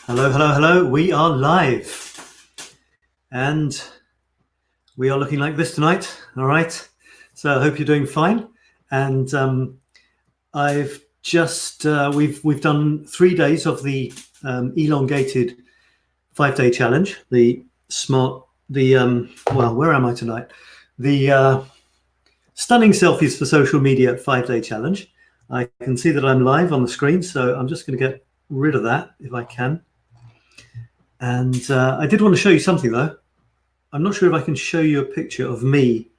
Hello, hello, hello. We are live and we are looking like this tonight. All right. So I hope you're doing fine. And I've just, we've done 3 days of the elongated 5-day challenge, the smart, well, where am I tonight? The stunning selfies for social media 5-day challenge. I can see that I'm live on the screen, so I'm just going to get rid of that if I can. And I did want to show you something though. I'm not sure if I can show you a picture of me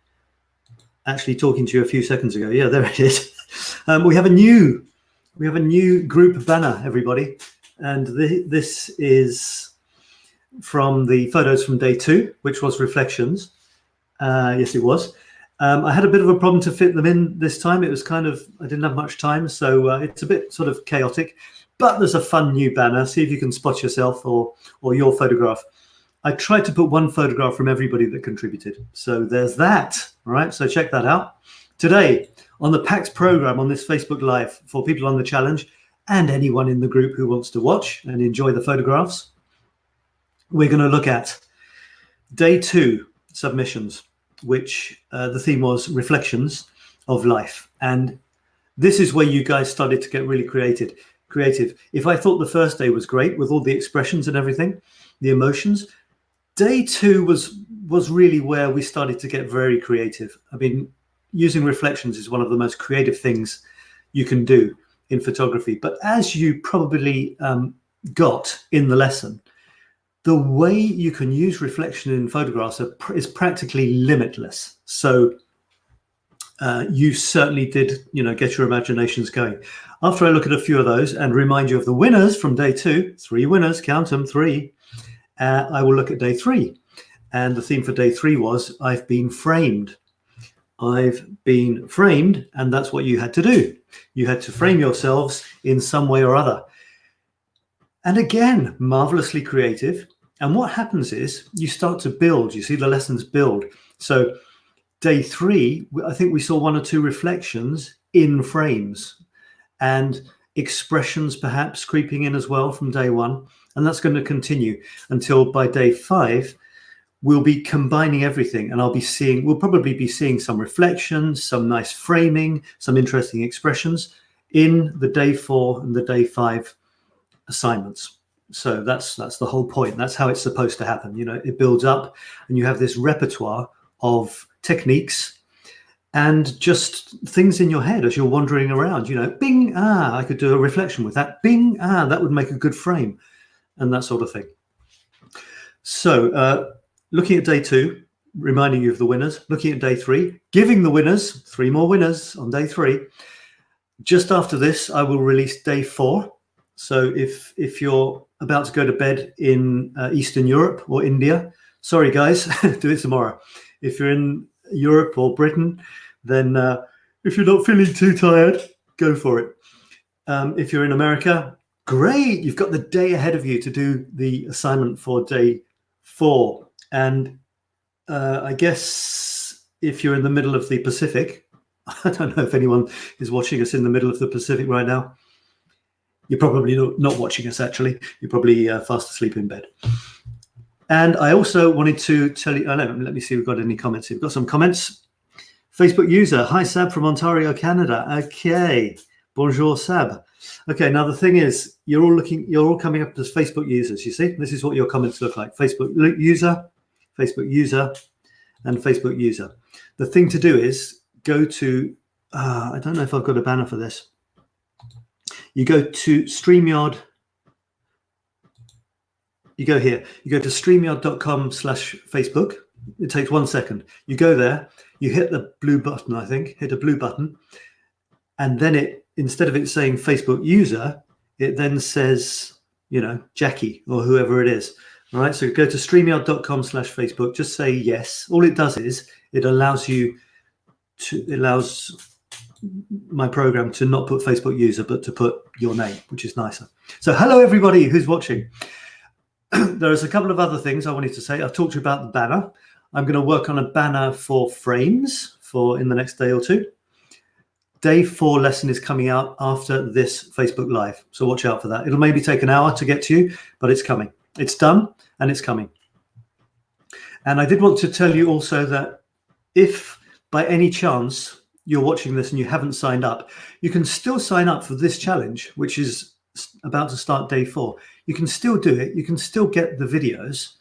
actually talking to you a few seconds ago. Yeah, there it is. We have a new group banner, everybody, and this is from the photos from day 2, which was reflections. Yes, it was. I had a bit of a problem to fit them in this time. It was kind of, I didn't have much time, so it's a bit sort of chaotic. But there's a fun new banner. See if you can spot yourself or your photograph. I tried to put one photograph from everybody that contributed. So there's that. All right, so check that out. Today on the PAX program on this Facebook Live for people on the challenge and anyone in the group who wants to watch and enjoy the photographs, we're going to look at day 2 submissions, which the theme was reflections of life. And this is where you guys started to get really creative. If I thought the first day was great with all the expressions and everything, the emotions, day 2 was really where we started to get very creative. I mean, using reflections is one of the most creative things you can do in photography. But as you probably got in the lesson, the way you can use reflection in photographs is practically limitless. So you certainly did, get your imaginations going. After I look at a few of those and remind you of the winners from day 2, 3 winners, count them, 3, I will look at day 3. And the theme for day 3 was, I've been framed. I've been framed, and that's what you had to do. You had to frame yourselves in some way or other. And again, marvelously creative. And what happens is you start to build. You see the lessons build. So day 3, I think we saw 1 or 2 reflections in frames and expressions perhaps creeping in as well from day 1. And that's going to continue until by day 5, we'll be combining everything. And we'll probably be seeing some reflections, some nice framing, some interesting expressions in the day 4 and the day 5 assignments. So that's the whole point. That's how it's supposed to happen. It builds up and you have this repertoire of techniques and just things in your head as you're wandering around, bing, I could do a reflection with that, bing, that would make a good frame, and that sort of thing. So looking at day 2, reminding you of the winners, looking at day 3, giving the winners, 3 more winners on day 3. Just after this, I will release day 4. So if you're about to go to bed in Eastern Europe or India, sorry guys, do it tomorrow. If you're in Europe or Britain, then if you're not feeling too tired, go for it. If you're in America, great, you've got the day ahead of you to do the assignment for day 4. And I guess if you're in the middle of the Pacific, I don't know if anyone is watching us in the middle of the Pacific right now. You're probably not watching us, actually. You're probably fast asleep in bed. And I also wanted to tell you, let me see if we've got any comments. We've got some comments. Facebook user, hi Sab from Ontario, Canada. Okay, bonjour Sab. Okay, now the thing is, you're all coming up as Facebook users, you see? This is what your comments look like. Facebook user, and Facebook user. The thing to do is go to, I don't know if I've got a banner for this. You go to StreamYard. You go here. You go to streamyard.com/Facebook. It takes 1 second. You go there. You hit the blue button, I think. Hit a blue button. And then instead of it saying Facebook user, it then says, Jackie or whoever it is. All right. So go to streamyard.com/Facebook. Just say yes. All it does is it allows my program to not put Facebook user, but to put your name, which is nicer. So hello, everybody who's watching. There's a couple of other things I wanted to say. I've talked to you about the banner. I'm going to work on a banner for frames in the next day or 2. Day 4 lesson is coming out after this Facebook Live. So watch out for that. It'll maybe take an hour to get to you, but it's coming. It's done and it's coming. And I did want to tell you also that if by any chance you're watching this and you haven't signed up, you can still sign up for this challenge, which is about to start day 4. You can still do it. You can still get the videos.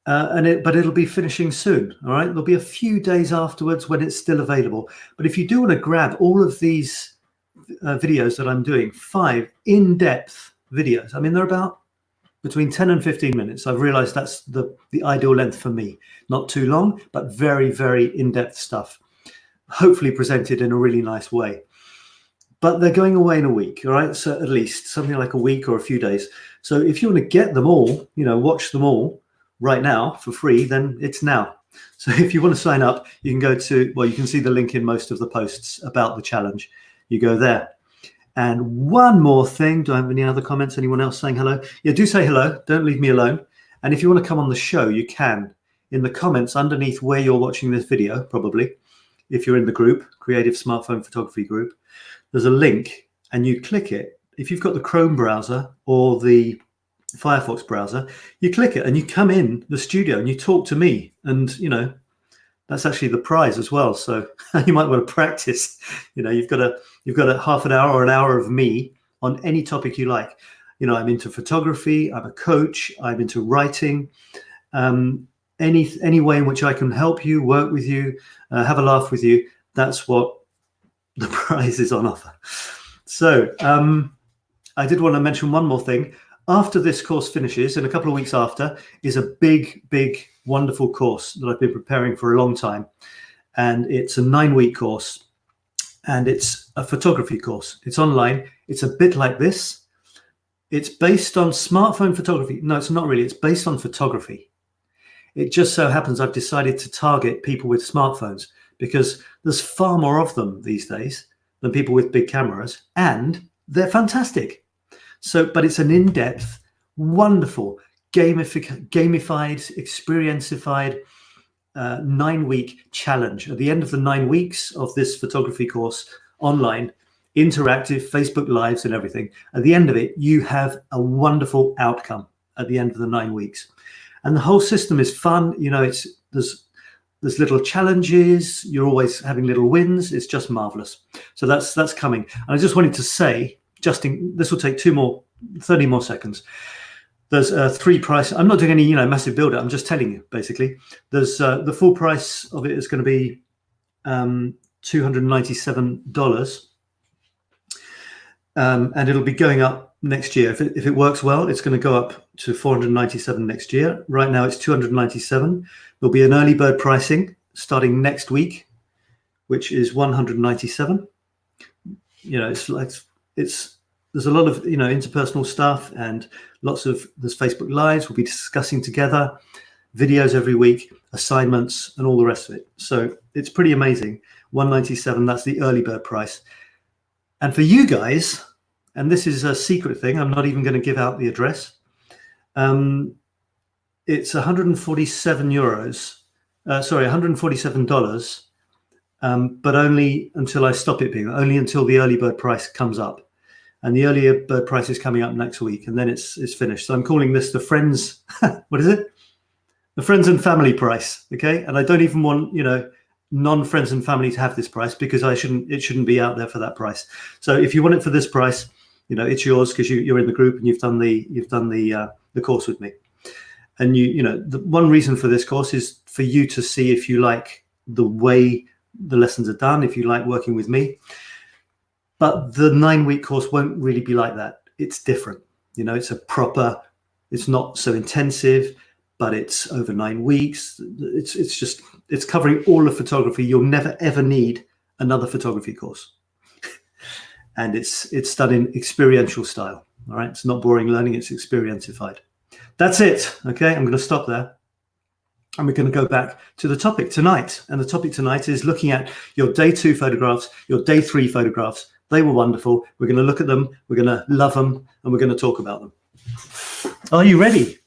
But it'll be finishing soon. All right, there'll be a few days afterwards when it's still available. But if you do want to grab all of these videos that I'm doing, 5 in-depth videos. I mean, they're about between 10 and 15 minutes. I've realized that's the ideal length for me. Not too long, but very, very in-depth stuff. Hopefully presented in a really nice way. But they're going away in a week. All right, so at least something like a week or a few days. So if you want to get them all, watch them all right now for free, then it's now. So if you want to sign up, you can go to, well, you can see the link in most of the posts about the challenge. You go there. And one more thing, do I have any other comments? Anyone else saying hello? Yeah, do say hello. Don't leave me alone. And if you want to come on the show, you can. In the comments underneath where you're watching this video, probably, if you're in the group, Creative Smartphone Photography Group, there's a link and you click it. If you've got the Chrome browser or the Firefox browser, you click it and you come in the studio and you talk to me, and that's actually the prize as well. So you might want to practice. You've got a half an hour or an hour of me on any topic you like. I'm into photography, I'm a coach, I'm into writing, any way in which I can help you, work with you, have a laugh with you. That's what the prize is on offer. So I did want to mention one more thing. After this course finishes, in a couple of weeks after, is a big, big, wonderful course that I've been preparing for a long time. And it's a 9-week course. And it's a photography course. It's online. It's a bit like this. It's based on smartphone photography. No, it's not really. It's based on photography. It just so happens I've decided to target people with smartphones because there's far more of them these days than people with big cameras. And they're fantastic. So, but it's an in-depth, wonderful, gamified, experientified 9-week challenge. At the end of the 9 weeks of this photography course, online, interactive, Facebook Lives and everything, at the end of it, you have a wonderful outcome at the end of the 9 weeks. And the whole system is fun. There's little challenges. You're always having little wins. It's just marvelous. So that's coming. And I just wanted to say, this will take 30 more seconds. There's 3 price. I'm not doing any, massive build up. I'm just telling you, basically. There's the full price of it is going to be $297, and it'll be going up next year. If it works well, it's going to go up to $497 next year. Right now, it's $297. There'll be an early bird pricing starting next week, which is $197. There's a lot of interpersonal stuff and there's Facebook Lives. We'll be discussing together, videos every week, assignments, and all the rest of it. So it's pretty amazing. $197. That's the early bird price. And for you guys, and this is a secret thing, I'm not even going to give out the address. It's 147 euros. $147. But only until I stop it being, only until the early bird price comes up. And the earlier bird price is coming up next week, and then it's finished. So I'm calling this the friends, what is it? The friends and family price, okay? And I don't even want, non-friends and family to have this price because it shouldn't be out there for that price. So if you want it for this price, it's yours because you're in the group and you've done the course with me. And the one reason for this course is for you to see if you like the way the lessons are done, if you like working with me. But the 9-week course won't really be like that. It's different. It's not so intensive, but it's over 9 weeks. It's covering all of photography. You'll never, ever need another photography course. And it's done in experiential style. All right. It's not boring learning. It's experientified. That's it. Okay. I'm going to stop there. And we're going to go back to the topic tonight. And the topic tonight is looking at your day 2 photographs, your day 3 photographs. They were wonderful. We're going to look at them. We're going to love them. And we're going to talk about them. Are you ready?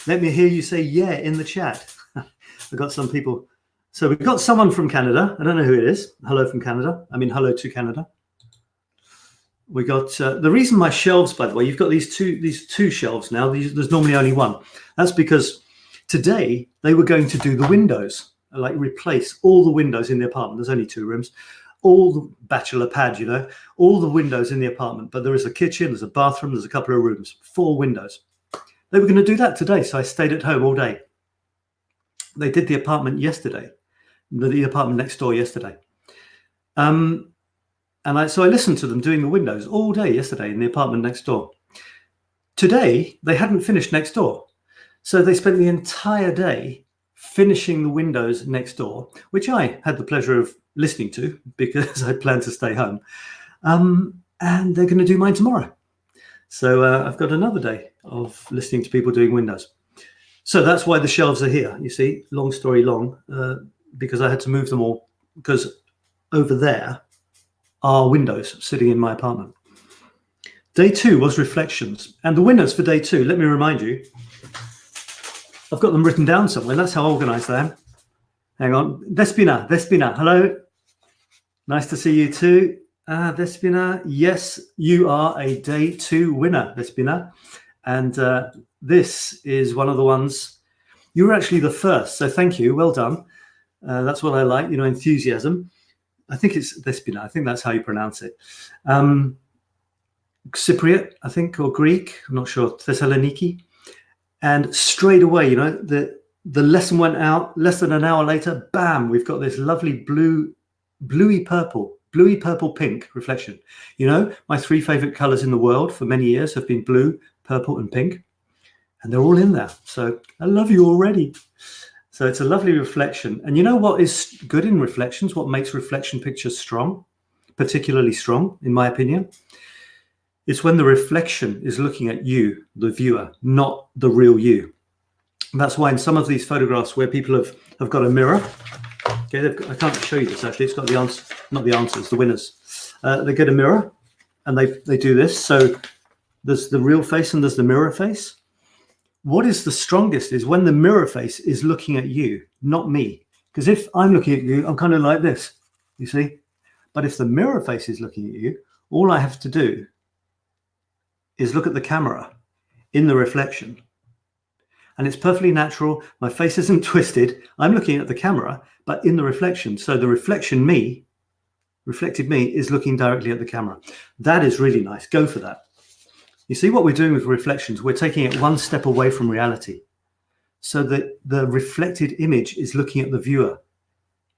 Let me hear you say yeah in the chat. I've got some people So we've got someone from Canada. I don't know who it is. Hello from Canada. I mean, hello to Canada. We got the reason my shelves, by the way, you've got these two shelves now. There's normally only one. That's because today they were going to do the windows, like replace all the windows in the apartment. There's only 2 rooms, all the bachelor pad, you know, all the windows in the apartment. But there is a kitchen, there's a bathroom, there's a couple of rooms, 4 windows. They were going to do that today, so I stayed at home all day. They did the apartment yesterday, the apartment next door yesterday. So I listened to them doing the windows all day yesterday in the apartment next door. Today, they hadn't finished next door. So they spent the entire day finishing the windows next door, which I had the pleasure of listening to because I planned to stay home. And they're going to do mine tomorrow. So I've got another day of listening to people doing windows. So that's why the shelves are here. You see, long story long, because I had to move them all because over there are windows sitting in my apartment. Day 2 was reflections. And the winners for day 2, let me remind you, I've got them written down somewhere. That's how organized I am. Hang on. Despina, hello. Nice to see you too. Despina, yes, you are a day 2 winner, Despina. And this is one of the ones, you were actually the first. So thank you. Well done. That's what I like, you know, enthusiasm. I think it's Despina. I think that's how you pronounce it. Cypriot, I think, or Greek. I'm not sure. Thessaloniki. And straight away, you know, the lesson went out. Less than an hour later, bam, we've got this lovely bluey purple pink reflection. You know, my 3 favorite colors in the world for many years have been blue, purple, and pink. And they're all in there. So I love you already. So it's a lovely reflection. And you know what is good in reflections? What makes reflection pictures strong, particularly strong, in my opinion? It's when the reflection is looking at you, the viewer, not the real you. And that's why in some of these photographs where people have got a mirror, okay, I can't show you this actually, it's got the answer, not the answers, the winners. They get a mirror and they do this. So there's the real face and there's the mirror face. What is the strongest is when the mirror face is looking at you, not me. Because if I'm looking at you, I'm kind of like this, you see? But if the mirror face is looking at you, all I have to do is look at the camera in the reflection. And it's perfectly natural. My face isn't twisted. I'm looking at the camera, but in the reflection. So the reflected me, is looking directly at the camera. That is really nice. Go for that. You see what we're doing with reflections? We're taking it one step away from reality so that the reflected image is looking at the viewer.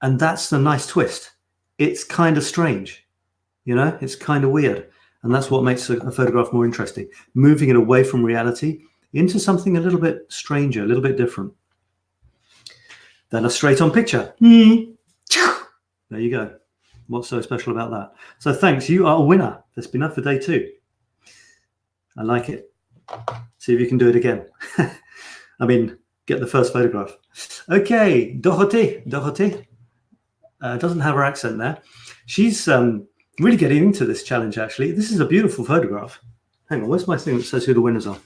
And that's the nice twist. It's kind of strange, you know, it's kind of weird. And that's what makes a photograph more interesting. Moving it away from reality into something a little bit stranger, a little bit different. Then a straight on picture. There you go. What's so special about that? So thanks, you are a winner. That's been enough for day 2. I like it. See if you can do it again. I mean, get the first photograph. Okay, 𝗏𝗏𝗧𝗏𝗏 doesn't have her accent there. She's really getting into this challenge, actually. This is a beautiful photograph. Hang on, where's my thing that says who the winners are?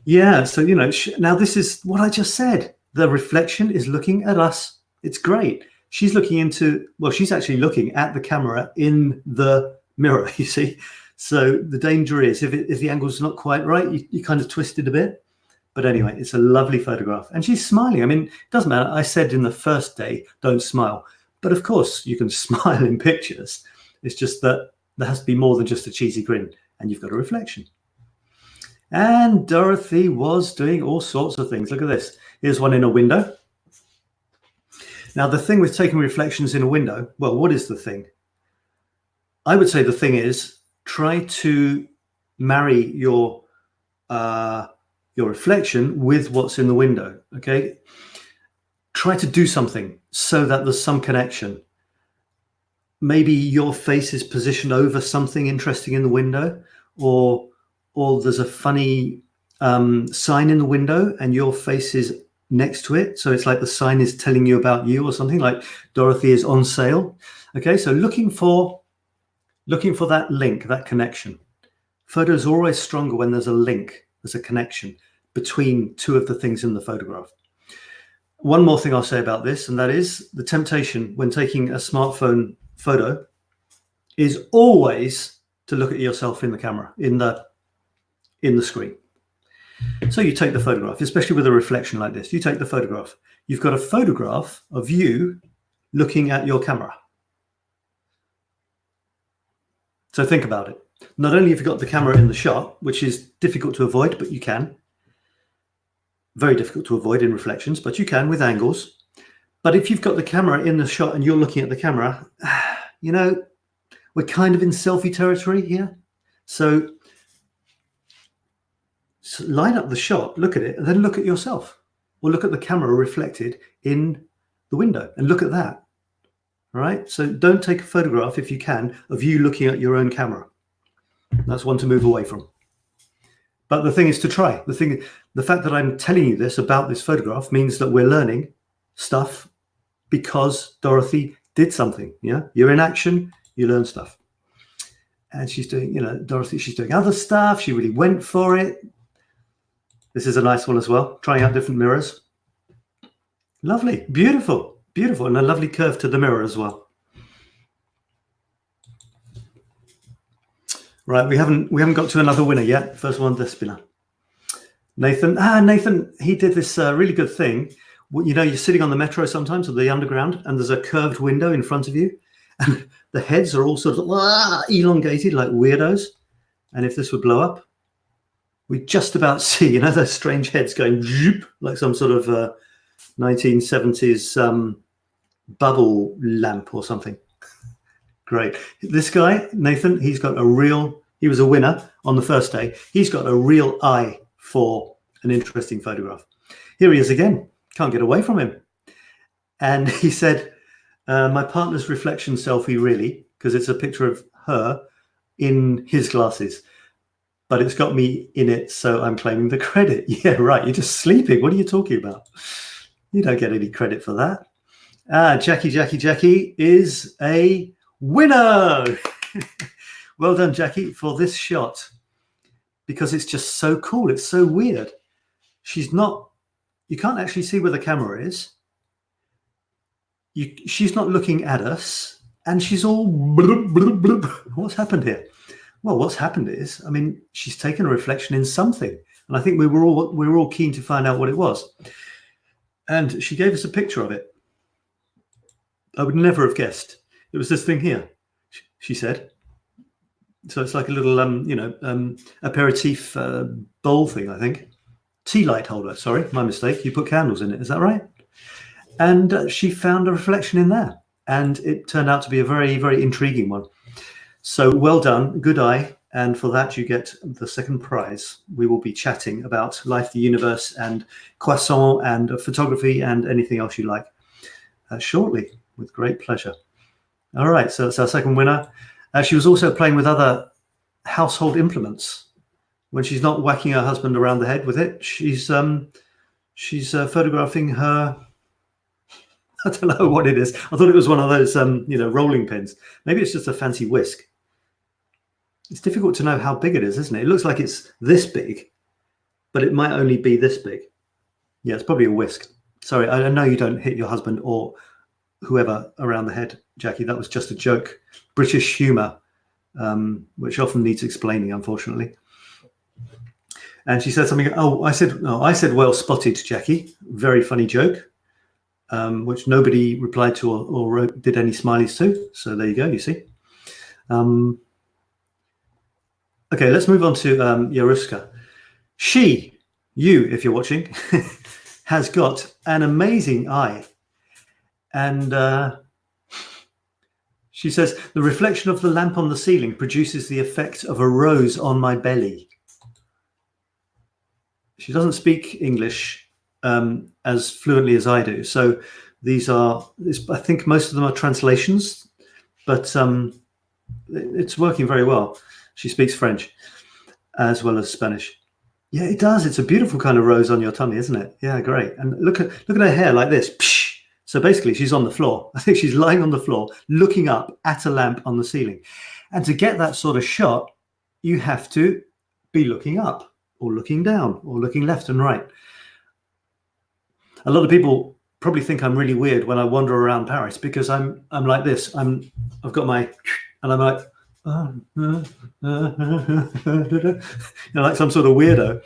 Yeah, so, you know, now this is what I just said. The reflection is looking at us. It's great. She's looking into, well, she's actually looking at the camera in the mirror, you see. So the danger is if the angle's not quite right, you kind of twist it a bit. But anyway, it's a lovely photograph. And she's smiling. I mean, it doesn't matter. I said in the first day, don't smile. But of course, you can smile in pictures. It's just that there has to be more than just a cheesy grin. And you've got a reflection. And Dorothy was doing all sorts of things. Look at this. Here's one in a window. Now, the thing with taking reflections in a window, well, what is the thing? I would say the thing is try to marry your reflection with what's in the window, okay? Try to do something so that there's some connection. Maybe your face is positioned over something interesting in the window, or there's a funny sign in the window and your face is next to it. So it's like the sign is telling you about you or something, like Dorothy is on sale. Okay, so looking for that link, that connection. Photos are always stronger when there's a link, there's a connection between two of the things in the photograph. One more thing I'll say about this, and that is the temptation when taking a smartphone photo is always to look at yourself in the camera, in the screen. So you take the photograph, especially with a reflection like this. You take the photograph. You've got a photograph of you looking at your camera. So think about it. Not only have you got the camera in the shot, which is difficult to avoid, but you can. Very difficult to avoid in reflections, but you can with angles. But if you've got the camera in the shot and you're looking at the camera, you know, we're kind of in selfie territory here. So line up the shot, look at it, and then look at yourself. Or look at the camera reflected in the window and look at that. All right? So don't take a photograph, if you can, of you looking at your own camera. That's one to move away from. But the thing is to try. The fact that I'm telling you this about this photograph means that we're learning stuff because Dorothy did something. Yeah, you're in action, you learn stuff. And she's doing, you know, Dorothy, she's doing other stuff. She really went for it. This is a nice one as well. Trying out different mirrors. Lovely, beautiful, beautiful, and a lovely curve to the mirror as well. Right, we haven't got to another winner yet. First one, 𝗏𝗏. Nathan. Nathan, he did this really good thing. You know, you're sitting on the metro sometimes or the underground, and there's a curved window in front of you, and the heads are all sort of elongated like weirdos. And if this would blow up, we just about see, you know, those strange heads going zoop, like some sort of 1970s bubble lamp or something. Great. This guy, Nathan, he was a winner on the first day. He's got a real eye for an interesting photograph. Here he is again. Can't get away from him. And he said, my partner's reflection selfie, really, because it's a picture of her in his glasses. But it's got me in it, so I'm claiming the credit. Yeah, right. You're just sleeping. What are you talking about? You don't get any credit for that. Jackie is a winner. Well done, Jackie, for this shot, because it's just so cool. It's so weird. She's not, you can't actually see where the camera is. She's not looking at us, and she's all blub, blub, blub. What's happened here? Well, what's happened is, I mean, she's taken a reflection in something, and I think we were all keen to find out what it was. And she gave us a picture of it. I would never have guessed. It was this thing here, she said. So it's like a little, 𝗏𝗏𝗪𝗘𝗕𝗕𝗢𝗏 bowl thing, I think. Tea light holder, sorry, my mistake. You put candles in it, is that right? And she found a reflection in there. And it turned out to be a very, very intriguing one. So well done, good eye. And for that, you get the second prize. We will be chatting about life, the universe, and croissant, and photography, and anything else you like shortly, with great pleasure. All right, so that's our second winner. She was also playing with other household implements. When she's not whacking her husband around the head with it, she's photographing her. I don't know what it is. I thought it was one of those, rolling pins. Maybe it's just a fancy whisk. It's difficult to know how big it is, isn't it? It looks like it's this big, but it might only be this big. Yeah, it's probably a whisk. Sorry, I know you don't hit your husband or whoever around the head, Jackie. That was just a joke. British humour, which often needs explaining, unfortunately. And she said something. I said, well spotted, Jackie. Very funny joke, which nobody replied to or did any smileys to. So there you go. You see. Okay, let's move on to 𝗏𝗏𝗪𝗏. You, if you're watching, has got an amazing eye. And she says, the reflection of the lamp on the ceiling produces the effect of a rose on my belly. She doesn't speak English as fluently as I do. So these are, I think most of them are translations, but it's working very well. She speaks French as well as Spanish. Yeah, it does. It's a beautiful kind of rose on your tummy, isn't it? Yeah, great. And look at her hair like this. Psh! So basically, she's on the floor. I think she's lying on the floor, looking up at a lamp on the ceiling. And to get that sort of shot, you have to be looking up or looking down or looking left and right. A lot of people probably think I'm really weird when I wander around Paris because I'm like this. I've got my, and I'm like, like some sort of weirdo,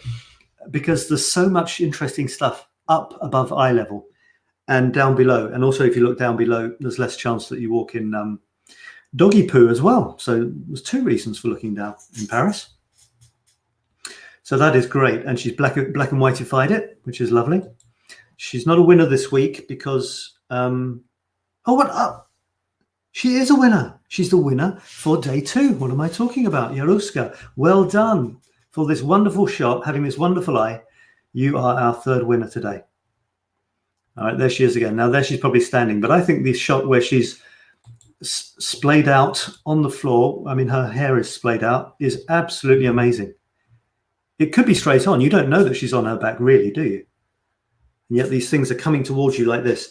because there's so much interesting stuff up above eye level and down below. And also, if you look down below, there's less chance that you walk in doggy poo as well. So there's 2 reasons for looking down in Paris. So that is great. And she's black and whiteified it, which is lovely. She's not a winner this week because, she is a winner. She's the winner for day 2. What am I talking about? 𝗪𝗪𝗪. Well done for this wonderful shot, having this wonderful eye. You are our 3rd winner today. All right, there she is again. Now there she's probably standing, but I think this shot where she's splayed out on the floor, I mean, her hair is splayed out, is absolutely amazing. It could be straight on. You don't know that she's on her back, really, do you? And yet these things are coming towards you like this.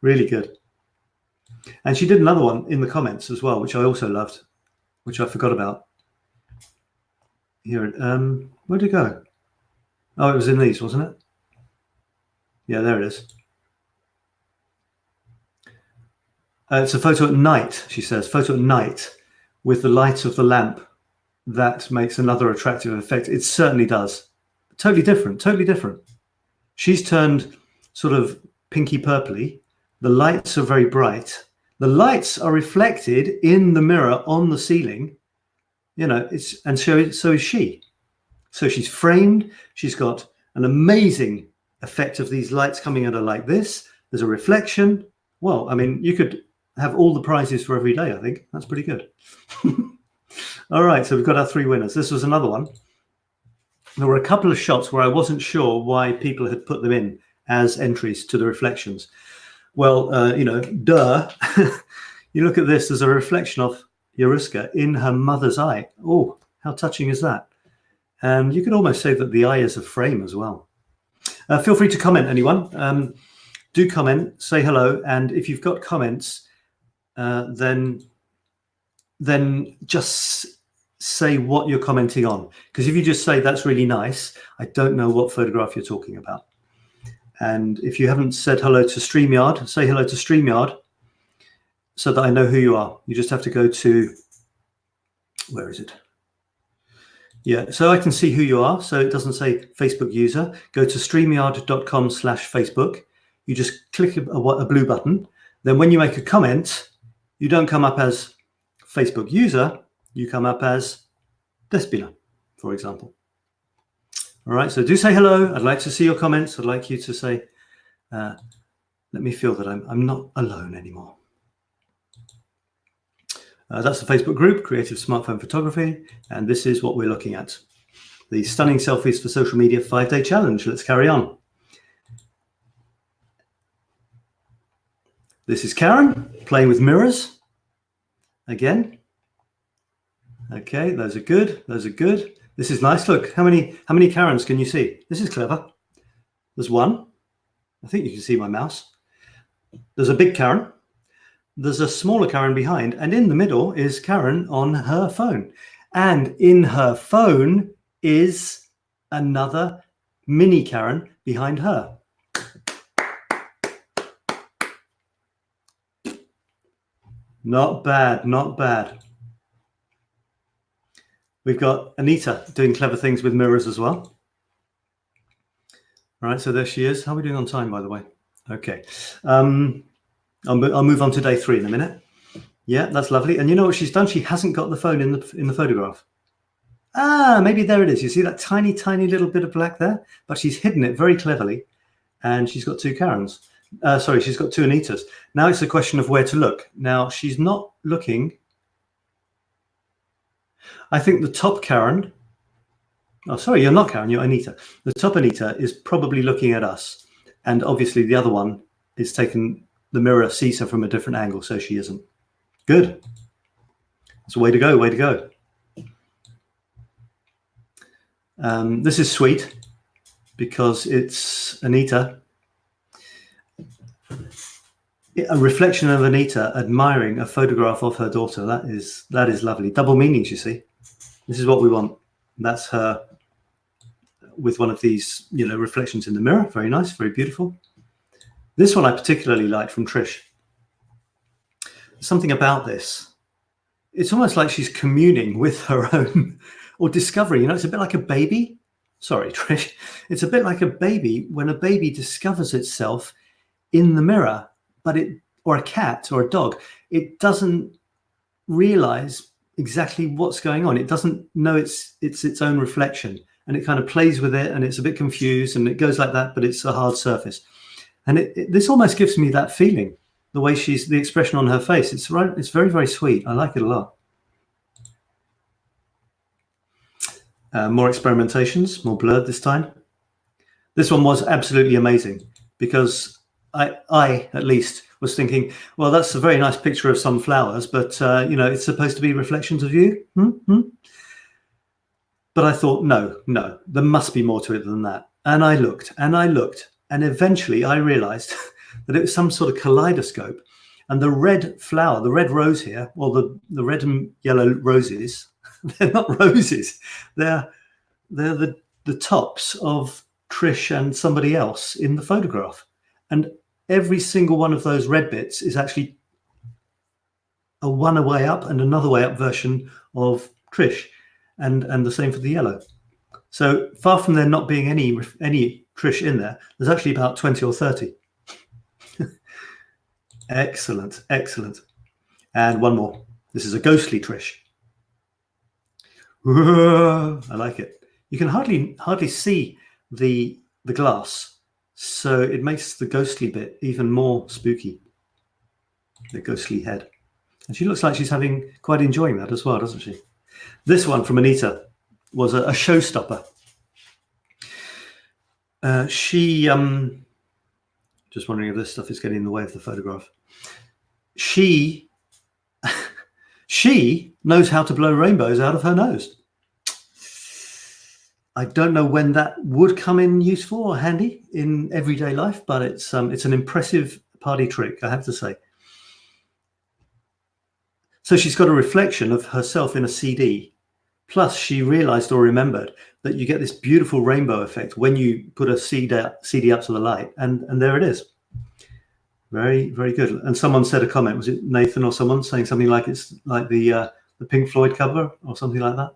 Really good. And she did another one in the comments as well, which I also loved, which I forgot about. Here, where'd it go? Oh, it was in these, wasn't it? Yeah, there it is. It's a photo at night, she says. Photo at night with the light of the lamp. That makes another attractive effect. It certainly does. Totally different, totally different. She's turned sort of pinky purpley. The lights are very bright. The lights are reflected in the mirror on the ceiling. You know, and so is she. So she's framed. She's got an amazing effect of these lights coming at her like this. There's a reflection. Well, I mean, you could have all the prizes for every day, I think. That's pretty good. All right, so we've got our 3 winners. This was another one. There were a couple of shots where I wasn't sure why people had put them in as entries to the reflections. Well, you know, duh. You look at this, there's a reflection of 𝗪𝗪𝗪 in her mother's eye. Oh, how touching is that? And you could almost say that the eye is a frame as well. Feel free to comment, anyone. Do comment, say hello, and if you've got comments, then just say what you're commenting on. Because if you just say that's really nice, I don't know what photograph you're talking about. And if you haven't said hello to StreamYard, say hello to StreamYard so that I know who you are. You just have to go to, where is it? Yeah, so I can see who you are. So it doesn't say Facebook user. Go to streamyard.com/Facebook. You just click a blue button. Then when you make a comment, you don't come up as Facebook user, you come up as 𝗏𝗏𝗪𝗏, for example. All right, so do say hello. I'd like to see your comments. I'd like you to say, let me feel that I'm not alone anymore. That's the Facebook group, Creative Smartphone Photography, and this is what we're looking at. The Stunning Selfies for Social Media 5-Day Challenge. Let's carry on. This is Karen playing with mirrors again. Okay, those are good. Those are good. This is nice. Look, how many Karens can you see? This is clever. There's one. I think you can see my mouse. There's a big Karen. There's a smaller Karen behind, and in the middle is Karen on her phone. And in her phone is another mini Karen behind her. Not bad, not bad. We've got Anita doing clever things with mirrors as well. All right, so there she is. How are we doing on time, by the way? Okay. I'll move on to day 3 in a minute. Yeah, that's lovely. And you know what she's done? She hasn't got the phone in the photograph. Ah, maybe there it is. You see that tiny, tiny little bit of black there? But she's hidden it very cleverly. And she's got 2 Karens. Sorry, she's got 2 Anitas. Now it's a question of where to look. Now, she's not looking. I think the top Karen, oh, sorry, you're not Karen, you're Anita. The top Anita is probably looking at us. And obviously the other one is taken, the mirror sees her from a different angle, so she isn't. Good. It's a way to go, way to go. This is sweet because it's Anita. A reflection of Anita admiring a photograph of her daughter. That is lovely. Double meanings, you see. This is what we want. That's her. with one of these, reflections in the mirror. Very nice, very beautiful. This one I particularly liked from Trish. Something about this. It's almost like she's communing with her own, or discovering, it's a bit like a baby. Sorry, Trish. It's a bit like a baby when a baby discovers itself in the mirror, or a cat or a dog, it doesn't realize exactly what's going on. It doesn't know it's its own reflection, and it kind of plays with it, and it's a bit confused, and it goes like that, but it's a hard surface. And this almost gives me that feeling, the way the expression on her face. It's very, very sweet. I like it a lot. More experimentations, more blurred this time. This one was absolutely amazing, because I at least was thinking, well, that's a very nice picture of some flowers, but it's supposed to be reflections of you. But I thought, no, there must be more to it than that. And I looked, and eventually I realized that it was some sort of kaleidoscope, and the red flower, the red rose here, or the red and yellow roses, they're not roses, they're the tops of Trish and somebody else in the photograph. And every single one of those red bits is actually a one way up and another way up version of Trish, and the same for the yellow. So far from there not being any Trish in there, there's actually about 20 or 30. Excellent, excellent. And one more. This is a ghostly Trish. I like it. You can hardly see the glass, so it makes the ghostly bit even more spooky. The ghostly head. And she looks like she's quite enjoying that as well, doesn't she? This one from Anita was a showstopper. Just wondering if this stuff is getting in the way of the photograph. She knows how to blow rainbows out of her nose. I don't know when that would come in useful or handy in everyday life, but it's an impressive party trick, I have to say. So she's got a reflection of herself in a CD. Plus, she realized or remembered that you get this beautiful rainbow effect when you put a CD up to the light, and there it is. Very, very good. And someone said a comment, was it Nathan or someone, saying something like it's like the Pink Floyd cover or something like that?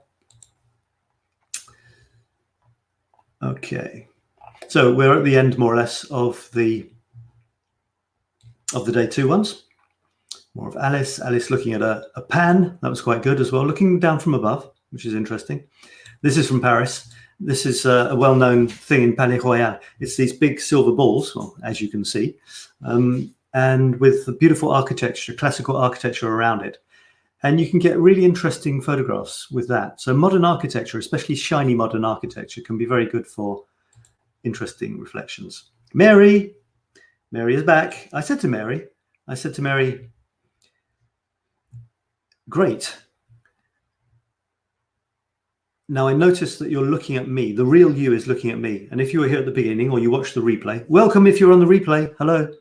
Okay, so we're at the end more or less of the day 2 ones. More of Alice looking at a pan. That was quite good as well, looking down from above, which is interesting. This is from Paris. This is a well-known thing in Palais Royal. It's these big silver balls, well, as you can see, and with the beautiful architecture, classical architecture around it. And you can get really interesting photographs with that. So modern architecture, especially shiny modern architecture, can be very good for interesting reflections. Mary is back. I said to Mary, great. Now I noticed that you're looking at me. The real you is looking at me. And if you were here at the beginning or you watched the replay, welcome if you're on the replay. Hello.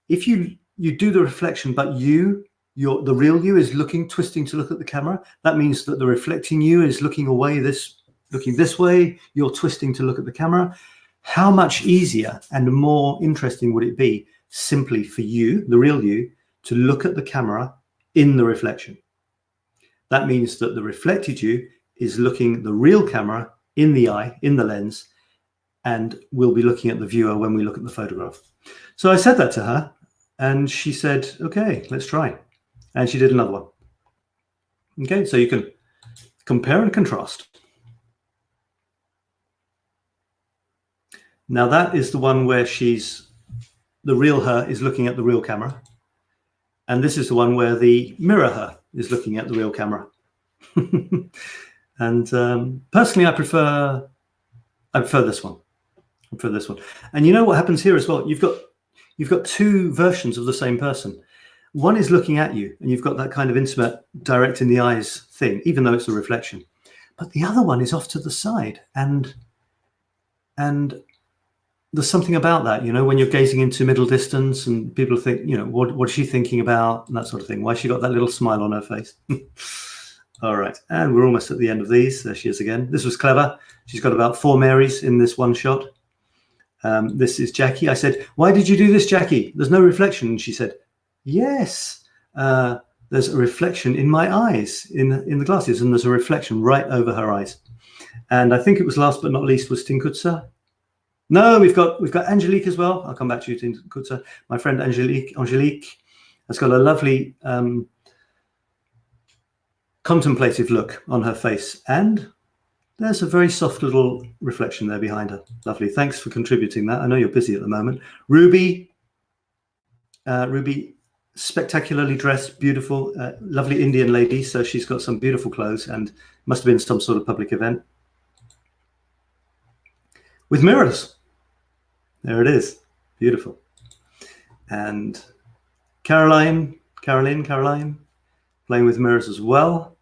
If you do the reflection, but the real you is twisting to look at the camera, that means that the reflecting you is looking this way, you're twisting to look at the camera. How much easier and more interesting would it be simply for you, the real you, to look at the camera in the reflection? That means that the reflected you is looking the real camera in the eye, in the lens, and we'll be looking at the viewer when we look at the photograph. So I said that to her, and she said, okay, let's try. And she did another one. Okay, so you can compare and contrast. Now that is the one where the real her is looking at the real camera. And this is the one where the mirror her is looking at the real camera. And personally, I prefer this one. I prefer this one. And you know what happens here as well? You've got two versions of the same person. One is looking at you, and you've got that kind of intimate, direct in the eyes thing, even though it's a reflection. But the other one is off to the side, and there's something about that, when you're gazing into middle distance, and people think, what's she thinking about, and that sort of thing. Why she got that little smile on her face? All right, and we're almost at the end of these. There she is again. This was clever. She's got about 4 Marys in this one shot. This is Jackie. I said, why did you do this, Jackie? There's no reflection. And she said, yes, there's a reflection in my eyes, in the glasses, and there's a reflection right over her eyes. And I think it was last but not least was 𝗙𝗙𝗃𝗧. No, we've got Angelique as well. I'll come back to you, 𝗙𝗙𝗃𝗧. My friend Angelique has got a lovely contemplative look on her face, and there's a very soft little reflection there behind her. Lovely. Thanks for contributing that. I know you're busy at the moment. Ruby, spectacularly dressed, beautiful, lovely Indian lady. So she's got some beautiful clothes and must have been some sort of public event. With mirrors. There it is. Beautiful. And Caroline, playing with mirrors as well.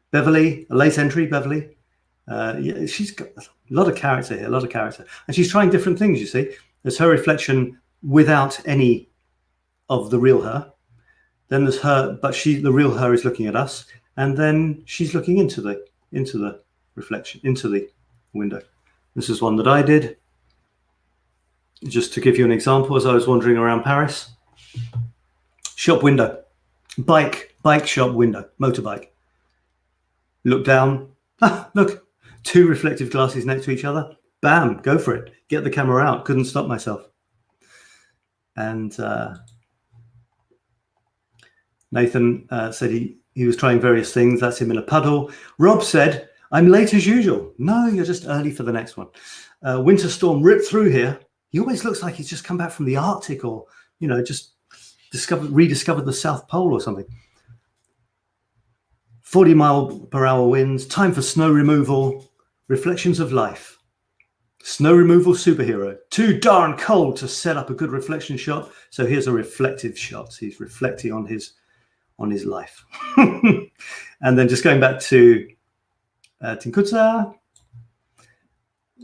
Beverly, a late entry, Beverly. Yeah, she's got a lot of character here, And she's trying different things, you see. There's her reflection without any of the real her. Then there's her, but the real her is looking at us. And then she's looking into the reflection, into the window. This is one that I did. Just to give you an example, as I was wandering around Paris. Shop window, bike shop window, motorbike. Look down, look, 2 reflective glasses next to each other. Bam, go for it. Get the camera out. Couldn't stop myself. And Nathan said he was trying various things. That's him in a puddle. Rob said, I'm late as usual. No, you're just early for the next one. Winter storm ripped through here. He always looks like he's just come back from the Arctic, or, you know, just rediscovered the South Pole or something. 40-mile-per-hour winds, time for snow removal, reflections of life. Snow removal superhero. Too darn cold to set up a good reflection shot. So here's a reflective shot. He's reflecting on his life. And then just going back to 𝗙𝗙𝗃𝗧.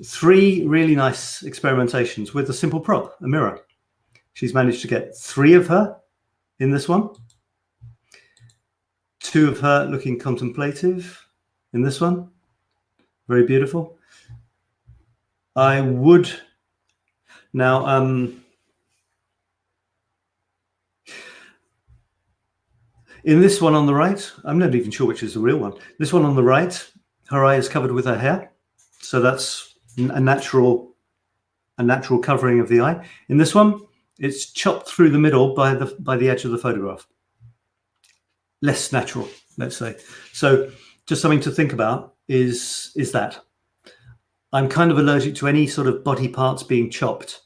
3 really nice experimentations with a simple prop, a mirror. She's managed to get 3 of her in this one. 2 of her looking contemplative in this one. Very beautiful. I would now in this one on the right, I'm not even sure which is the real one. This one on the right, her eye is covered with her hair. So that's a natural covering of the eye. In this one, it's chopped through the middle by the edge of the photograph. Less natural, let's say. So just something to think about is that I'm kind of allergic to any sort of body parts being chopped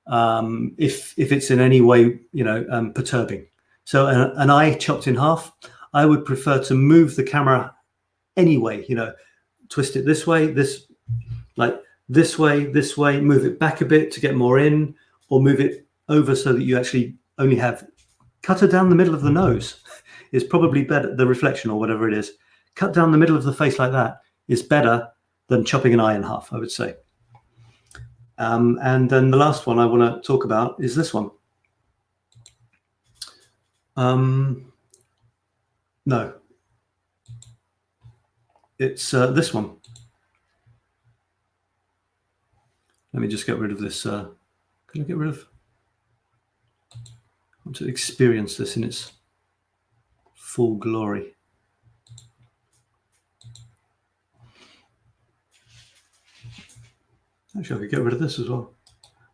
if it's in any way, you know, perturbing. So an eye chopped in half, I would prefer to move the camera anyway, you know, twist it this way, this way, move it back a bit to get more in, or move it over so that you actually only have, cut her down the middle of the nose is probably better, the reflection or whatever it is. Cut down the middle of the face like that is better than chopping an eye in half, I would say. And then the last one I want to talk about is this one. No, it's this one. Let me just get rid of this. Can I get rid of? I want to experience this in its full glory. Actually, I could get rid of this as well.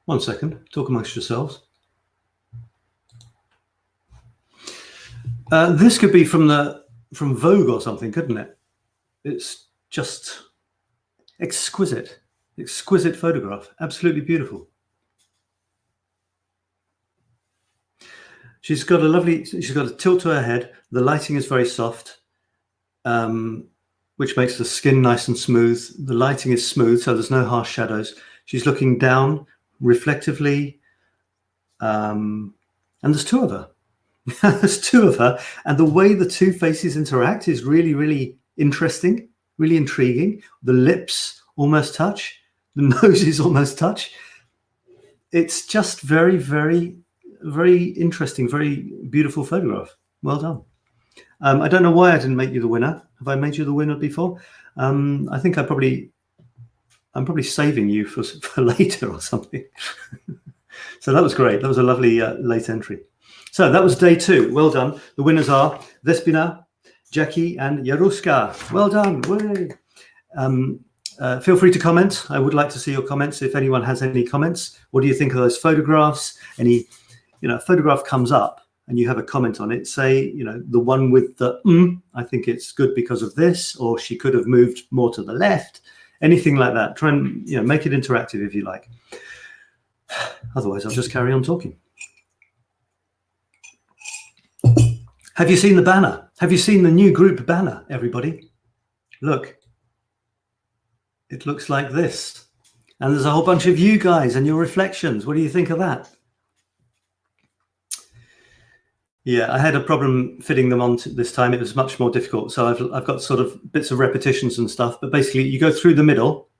1 second. Talk amongst yourselves. This could be from Vogue or something, couldn't it? It's just exquisite photograph. Absolutely beautiful. She's got a tilt to her head. The lighting is very soft, which makes the skin nice and smooth. The lighting is smooth, so there's no harsh shadows. She's looking down reflectively, and there's 2 of her. There's 2 of her, and the way the 2 faces interact is really, really interesting, really intriguing. The lips almost touch, the noses almost touch. It's just very, very, very interesting, very beautiful photograph. Well done. I don't know why I didn't make you the winner. Have I made you the winner before? I think I'm probably saving you for later or something. So that was great. That was a lovely late entry. So that was day 2. Well done. The winners are 𝗏𝗏𝗪𝗏, Jackie and Yaruska. Well done. Feel free to comment. I would like to see your comments. If anyone has any comments, what do you think of those photographs? Any, a photograph comes up and you have a comment on it, say, the one with the I think it's good because of this, or she could have moved more to the left, anything like that. Try and make it interactive if you like. Otherwise, I'll just carry on talking. Have you seen the banner? Have you seen the new group banner, everybody? Look. It looks like this. And there's a whole bunch of you guys and your reflections. What do you think of that? Yeah, I had a problem fitting them on this time. It was much more difficult. So I've got sort of bits of repetitions and stuff. But basically, you go through the middle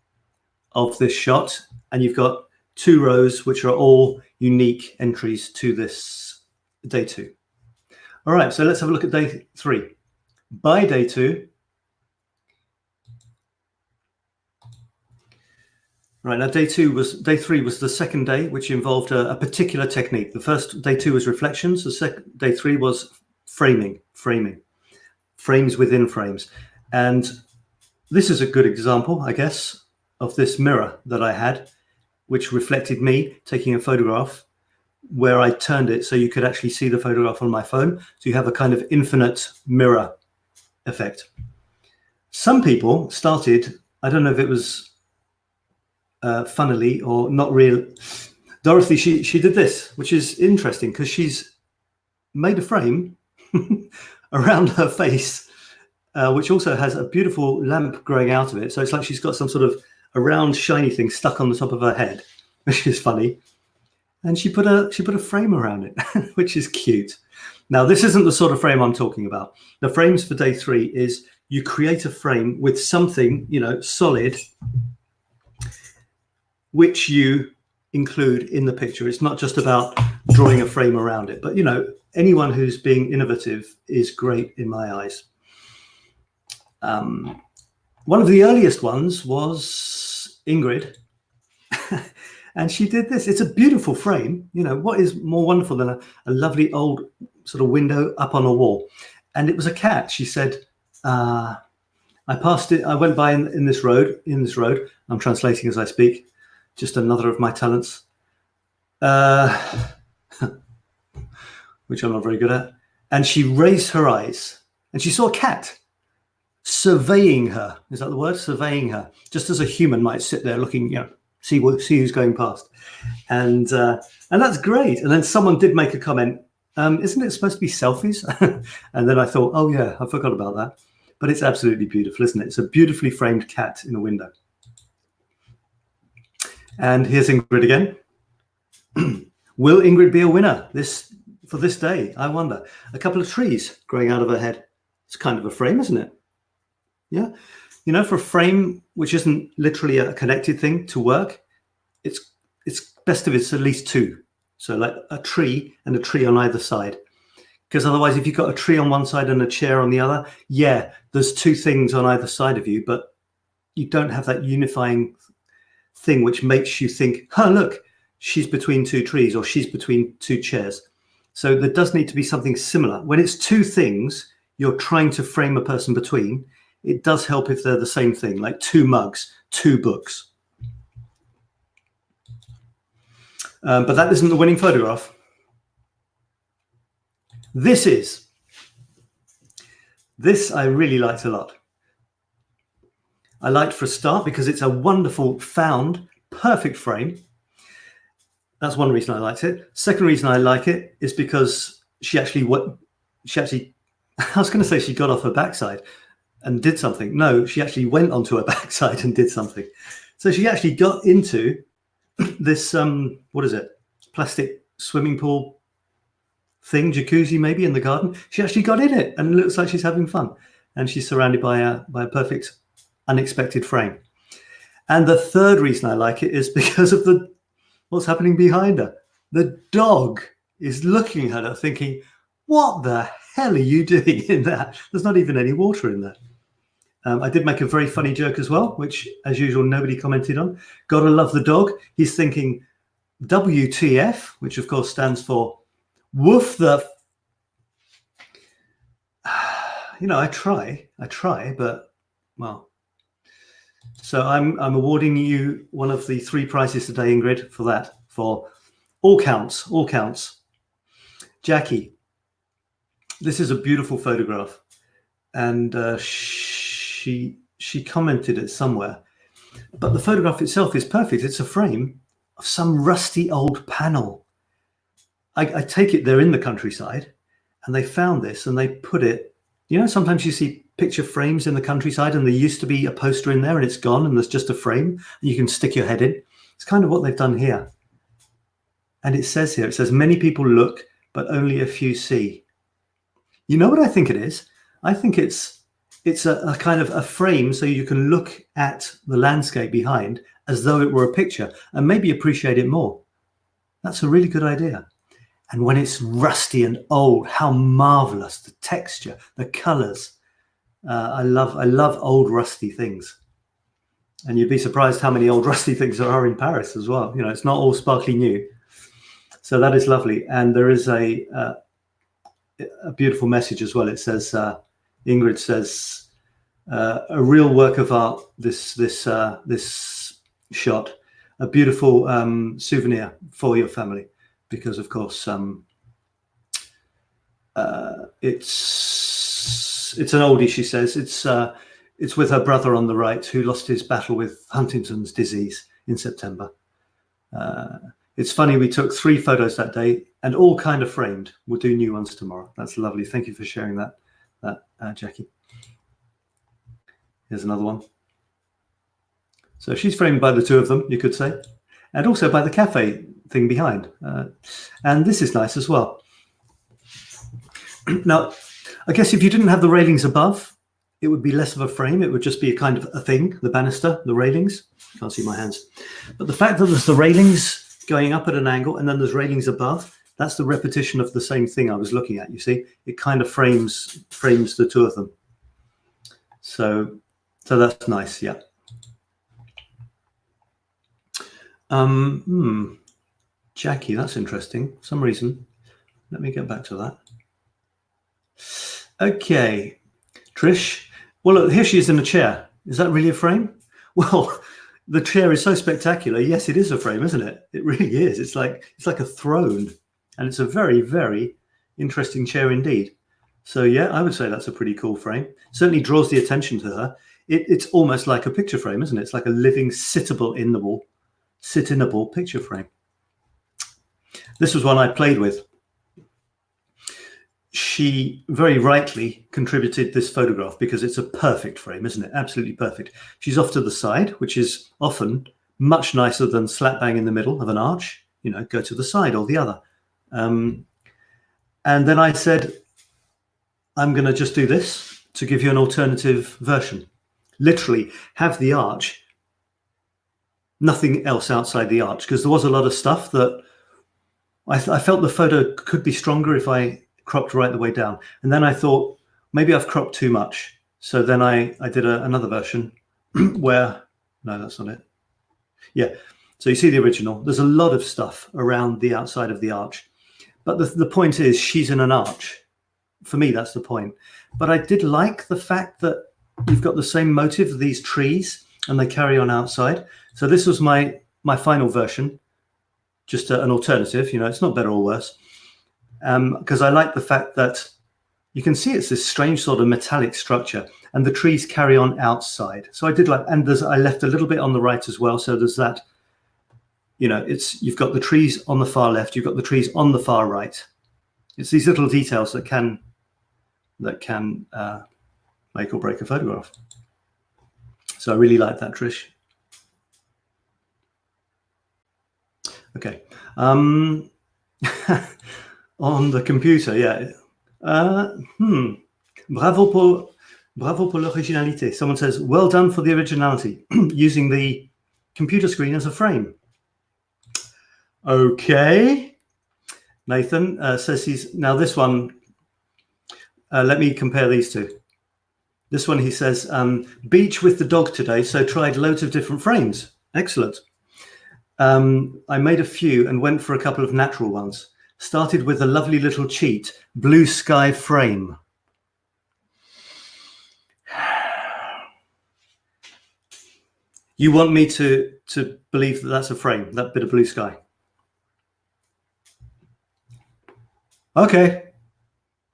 of this shot and you've got 2 rows, which are all unique entries to this day 2. All right, so let's have a look at day 3. By day 2, right, now day 3 was the second day, which involved a particular technique. The first day 2 was reflections. Day 3 was framing, frames within frames. And this is a good example, I guess, of this mirror that I had, which reflected me taking a photograph where I turned it so you could actually see the photograph on my phone. So you have a kind of infinite mirror effect. Some people started, I don't know if it was funnily or not real. Dorothy, she did this, which is interesting because she's made a frame around her face, which also has a beautiful lamp growing out of it. So it's like she's got some sort of a round shiny thing stuck on the top of her head, which is funny. And she put a frame around it, which is cute. Now, this isn't the sort of frame I'm talking about. The frames for day 3 is you create a frame with something, solid, which you include in the picture. It's not just about drawing a frame around it, but anyone who's being innovative is great in my eyes. One of the earliest ones was Ingrid, and she did this. It's a beautiful frame. What is more wonderful than a lovely old sort of window up on a wall? And it was a cat. She said, I passed it. I went by in this road. I'm translating as I speak. Just another of my talents, which I'm not very good at. And she raised her eyes and she saw a cat surveying her. Is that the word? Surveying her, just as a human might sit there looking, see who's going past. And that's great. And then someone did make a comment, isn't it supposed to be selfies? And then I thought, oh yeah, I forgot about that. But it's absolutely beautiful, isn't it? It's a beautifully framed cat in a window. And here's Ingrid again. Will Ingrid be a winner for this day? I wonder. A couple of trees growing out of her head. It's kind of a frame, isn't it? Yeah. For a frame which isn't literally a connected thing to work, it's best if it's at least 2. So like a tree and a tree on either side. Because otherwise, if you've got a tree on one side and a chair on the other, yeah, there's 2 things on either side of you, but you don't have that unifying thing which makes you think, oh, look, she's between 2 trees or she's between 2 chairs. So there does need to be something similar. When it's 2 things you're trying to frame a person between, it does help if they're the same thing, like 2 mugs, 2 books. But that isn't the winning photograph. This I really liked a lot. I liked for a start because it's a wonderful found perfect frame. That's one reason I liked it. Second reason I like it is because she actually I was going to say she got off her backside and did something. No, she actually went onto her backside and did something. So she actually got into this what is it, plastic swimming pool thing, jacuzzi maybe in the garden. She actually got in it and it looks like she's having fun, and she's surrounded by a perfect unexpected frame. And the third reason I like it is because of what's happening behind her. The dog is looking at her thinking, what the hell are you doing in that? There's not even any water in there. I did make a very funny joke as well, which, as usual, nobody commented on. Gotta love the dog. He's thinking WTF, which of course stands for woof the. You know, I try, but well. So I'm awarding you one of the 3 prizes today, Ingrid, for that. For all counts. Jackie, this is a beautiful photograph, and she commented it somewhere, but the photograph itself is perfect. It's a frame of some rusty old panel. I take it they're in the countryside, and they found this and they put it. You know, sometimes you see picture frames in the countryside, and there used to be a poster in there, and it's gone, and there's just a frame, and you can stick your head in. It's kind of what they've done here. And it says here, it says, many people look, but only a few see. You know what I think it is? I think it's a kind of a frame so you can look at the landscape behind as though it were a picture and maybe appreciate it more. That's a really good idea. And when it's rusty and old, how marvelous, the texture, the colors. I love old rusty things. And you'd be surprised how many old rusty things there are in Paris as well. You know, it's not all sparkly new. So that is lovely. And there is a beautiful message as well. It says, Ingrid says, a real work of art, this shot, a beautiful souvenir for your family, because of course it's an oldie, she says. It's with her brother on the right, who lost his battle with Huntington's disease in September. It's funny, we took 3 photos that day and all kind of framed. We'll do new ones tomorrow. That's lovely. Thank you for sharing that, Jackie. Here's another one. So she's framed by the 2 of them, you could say, and also by the cafe thing behind. And this is nice as well. Now, I guess if you didn't have the railings above, it would be less of a frame. It would just be a kind of a thing, the banister, the railings. Can't see my hands. But the fact that there's the railings going up at an angle and then there's railings above, that's the repetition of the same thing I was looking at, you see. It kind of frames the 2 of them. So that's nice, yeah. Jackie, that's interesting. For some reason. Let me get back to that. Okay, Trish. Well, look, here she is in a chair. Is that really a frame? Well, the chair is so spectacular. Yes, it is a frame, isn't it? It really is. It's like a throne, and it's a very, very interesting chair indeed. So yeah, I would say that's a pretty cool frame. Certainly draws the attention to her. It's almost like a picture frame, isn't it? It's like a living, sittable in the wall, sit-inable picture frame. This was one I played with. She very rightly contributed this photograph because it's a perfect frame, isn't it? Absolutely perfect. She's off to the side, which is often much nicer than slap bang in the middle of an arch. You know, go to the side or the other. And then I said, I'm going to just do this to give you an alternative version. Literally have the arch, nothing else outside the arch, because there was a lot of stuff that I felt the photo could be stronger if I cropped right the way down. And then I thought, maybe I've cropped too much. So then I did another version where, no, that's not it. Yeah, so you see the original. There's a lot of stuff around the outside of the arch. But the point is, she's in an arch. For me, that's the point. But I did like the fact that you've got the same motive of these trees and they carry on outside. So this was my final version, just an alternative. You know, it's not better or worse. Because I like the fact that you can see it's this strange sort of metallic structure and the trees carry on outside. So I did like, and I left a little bit on the right as well. So there's that, you know, you've got the trees on the far left, you've got the trees on the far right. It's these little details that can make or break a photograph. So I really like that, Trish. Okay. On the computer, yeah. Bravo pour l'originalité. Someone says, well done for the originality, using the computer screen as a frame. Okay. Nathan says now this one, Let me compare these two. This one, he says, beach with the dog today, so tried loads of different frames. Excellent. I made a few and went for a couple of natural ones. Started with a lovely little cheat, blue sky frame. You want me to believe that that's a frame, that bit of blue sky? Okay.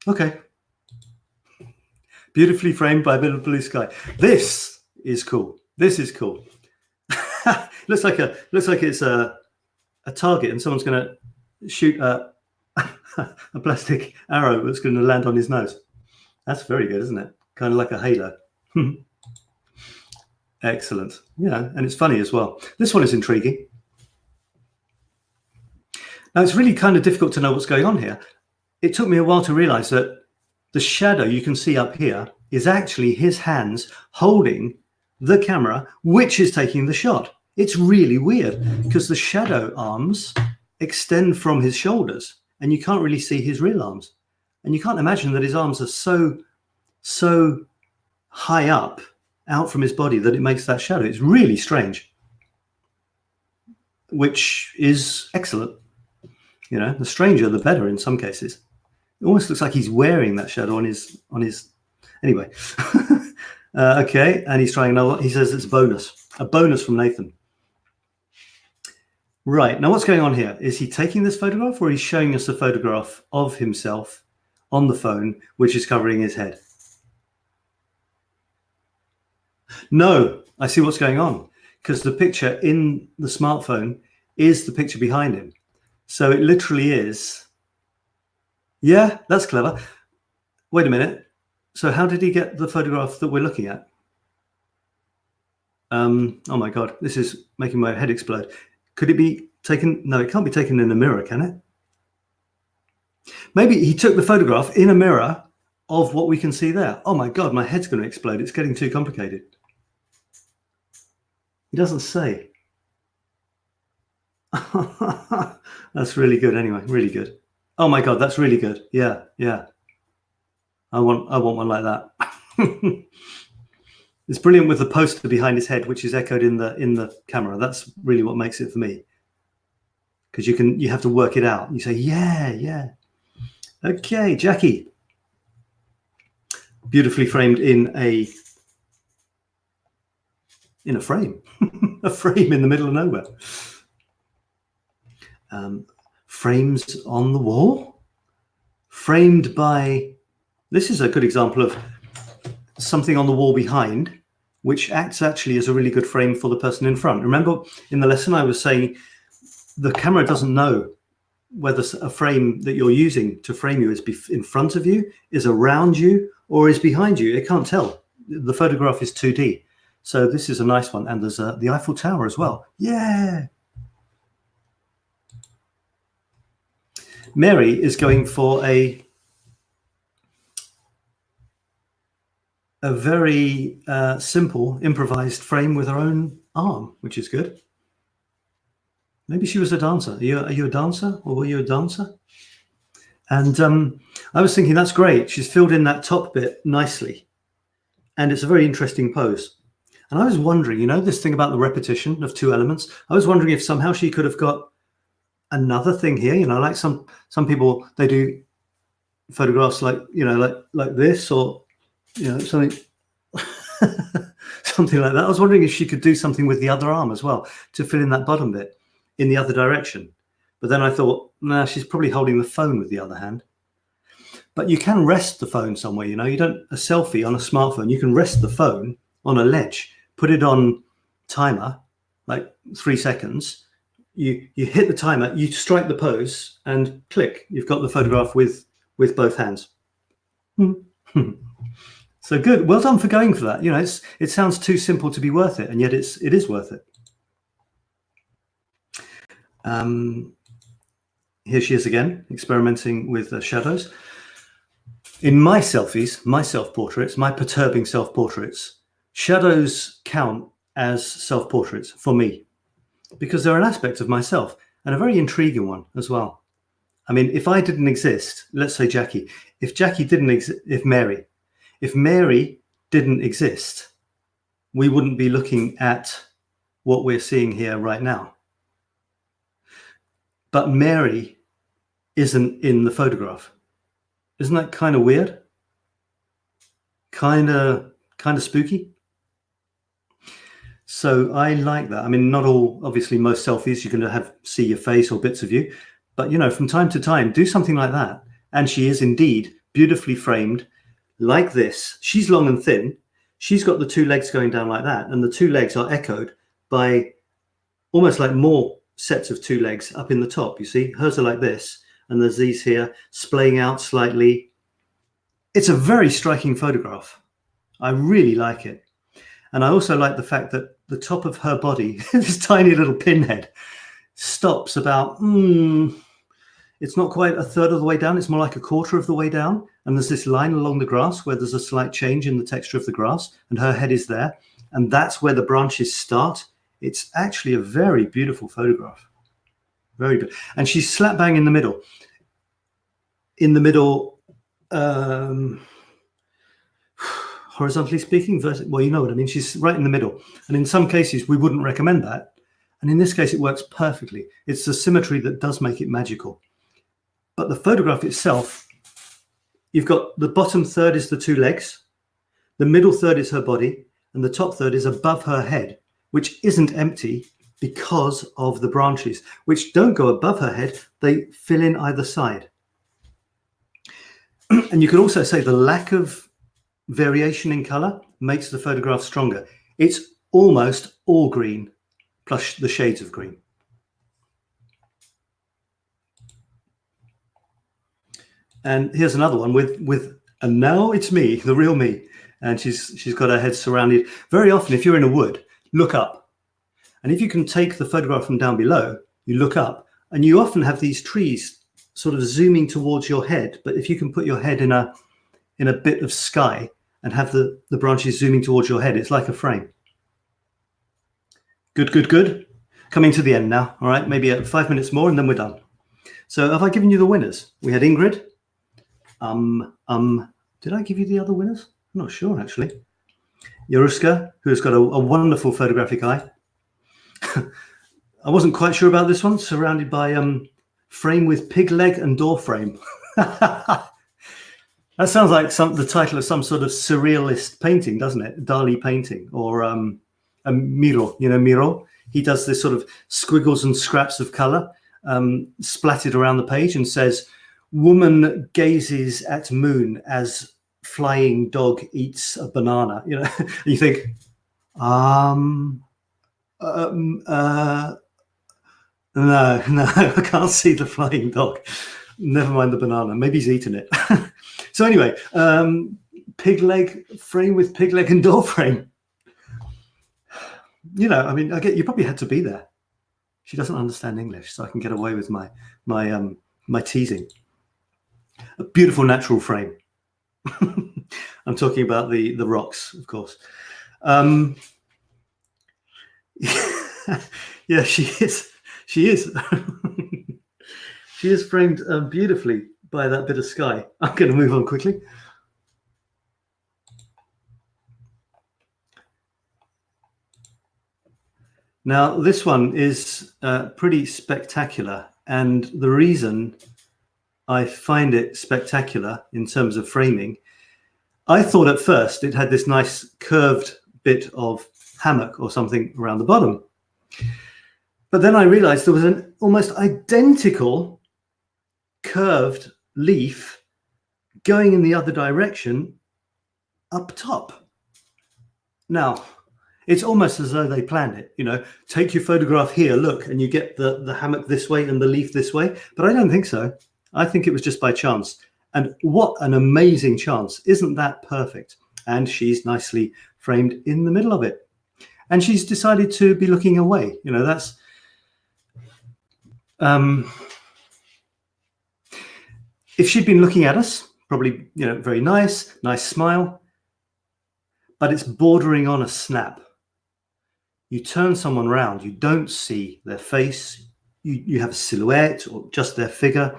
Okay. Beautifully framed by a bit of blue sky. This is cool. This is cool. looks like it's a target, and someone's going to shoot a plastic arrow that's going to land on his nose. That's very good, isn't it? Kind of like a halo. Excellent. Yeah, and it's funny as well. This one is intriguing. Now, it's really kind of difficult to know what's going on here. It took me a while to realize that the shadow you can see up here is actually his hands holding the camera, which is taking the shot. It's really weird because the shadow arms extend from his shoulders and you can't really see his real arms. And you can't imagine that his arms are so high up out from his body that it makes that shadow. It's really strange, which is excellent. You know, the stranger, the better in some cases. It almost looks like he's wearing that shadow on his anyway. Okay, and he's trying another one. He says it's a bonus from Nathan. Right, now what's going on here? Is he taking this photograph, or he's showing us a photograph of himself on the phone, which is covering his head? No, I see what's going on, because the picture in the smartphone is the picture behind him. So it literally is. Yeah, that's clever. Wait a minute. So how did he get the photograph that we're looking at? Oh my God, this is making my head explode. Could it be taken? No, it can't be taken in a mirror, can it? Maybe he took the photograph in a mirror of what we can see there. Oh my God, my head's going to explode. It's getting too complicated. He doesn't say. That's really good anyway, really good. Oh my God, that's really good. Yeah, yeah. I want one like that. It's brilliant with the poster behind his head, which is echoed in the camera. That's really what makes it for me. Because you have to work it out. You say, yeah, yeah. Okay, Jackie. Beautifully framed in a frame. A frame in the middle of nowhere. Frames on the wall, framed by, this is a good example of something on the wall behind, which acts actually as a really good frame for the person in front. Remember in the lesson I was saying the camera doesn't know whether a frame that you're using to frame you is in front of you, is around you, or is behind you. It can't tell. The photograph is 2D. So this is a nice one. And there's the Eiffel Tower as well. Yeah. Mary is going for a very simple improvised frame with her own arm, which is good. Maybe she was a dancer. Are you a dancer, or were you a dancer? And I was thinking that's great. She's filled in that top bit nicely, and it's a very interesting pose. And I was wondering, you know, this thing about the repetition of two elements. I was wondering if somehow she could have got another thing here, you know, like some people, they do photographs like, you know, like this, or, you know, something something like that. I was wondering if she could do something with the other arm as well to fill in that bottom bit in the other direction. But then I thought, nah, she's probably holding the phone with the other hand. But you can rest the phone somewhere, you know, you don't, a selfie on a smartphone, you can rest the phone on a ledge, put it on timer, like 3 seconds. You hit the timer, you strike the pose, and click. You've got the photograph with both hands. So good. Well done for going for that. You know, it sounds too simple to be worth it, and yet it is worth it. Here she is again, experimenting with shadows. In my selfies, my self-portraits, my perturbing self-portraits, shadows count as self-portraits for me, because they're an aspect of myself, and a very intriguing one as well. I mean, if I didn't exist, let's say Jackie, if Jackie didn't exist, if Mary didn't exist, we wouldn't be looking at what we're seeing here right now. But Mary isn't in the photograph. Isn't that kind of weird? Kind of spooky. So I like that. I mean, not all, obviously most selfies you're going to see your face or bits of you, but you know, from time to time, do something like that. And she is indeed beautifully framed like this. She's long and thin. She's got the two legs going down like that. And the two legs are echoed by almost like more sets of two legs up in the top. You see, hers are like this. And there's these here splaying out slightly. It's a very striking photograph. I really like it. And I also like the fact that the top of her body, this tiny little pinhead, stops about, it's not quite a third of the way down. It's more like a quarter of the way down. And there's this line along the grass where there's a slight change in the texture of the grass, and her head is there. And that's where the branches start. It's actually a very beautiful photograph. Very good. And she's slap bang in the middle. Horizontally speaking, well, you know what I mean. She's right in the middle. And in some cases, we wouldn't recommend that. And in this case, it works perfectly. It's the symmetry that does make it magical. But the photograph itself, you've got the bottom third is the two legs, the middle third is her body, and the top third is above her head, which isn't empty because of the branches, which don't go above her head. They fill in either side. And you could also say the lack of variation in color makes the photograph stronger. It's almost all green plus the shades of green. And here's another one and now it's me, the real me. And she's got her head surrounded. Very often, if you're in a wood, look up. And if you can take the photograph from down below, you look up, and you often have these trees sort of zooming towards your head. But if you can put your head in a bit of sky and have the branches zooming towards your head, it's like a frame. Good, good, good. Coming to the end now. All right, maybe 5 minutes more and then we're done. So have I given you the winners? We had Ingrid. Did I give you the other winners? I'm not sure, actually. Yaruska, who has got a wonderful photographic eye. I wasn't quite sure about this one. Surrounded by frame with pig leg and door frame. That sounds like the title of some sort of surrealist painting, doesn't it? Dali painting or a Miro. You know Miro? He does this sort of squiggles and scraps of color splattered around the page and says, "Woman gazes at moon as flying dog eats a banana." You know, and you think, no, I can't see the flying dog. Never mind the banana. Maybe he's eaten it. So anyway, pig leg frame with pig leg and door frame. You know, I mean, you probably had to be there. She doesn't understand English, so I can get away with my teasing. A beautiful natural frame. I'm talking about the rocks, of course. Yeah, she is. She is. She is framed beautifully by that bit of sky. I'm going to move on quickly. Now, this one is pretty spectacular. And the reason I find it spectacular in terms of framing, I thought at first it had this nice curved bit of hammock or something around the bottom. But then I realized there was an almost identical curved leaf going in the other direction up top. Now, it's almost as though they planned it, you know, take your photograph here, look, and you get the hammock this way and the leaf this way. But I don't think so. I think it was just by chance. And what an amazing chance. Isn't that perfect? And she's nicely framed in the middle of it. And she's decided to be looking away. You know, that's... if she'd been looking at us, probably, you know, very nice smile, but it's bordering on a snap. You turn someone around, you don't see their face, you have a silhouette or just their figure.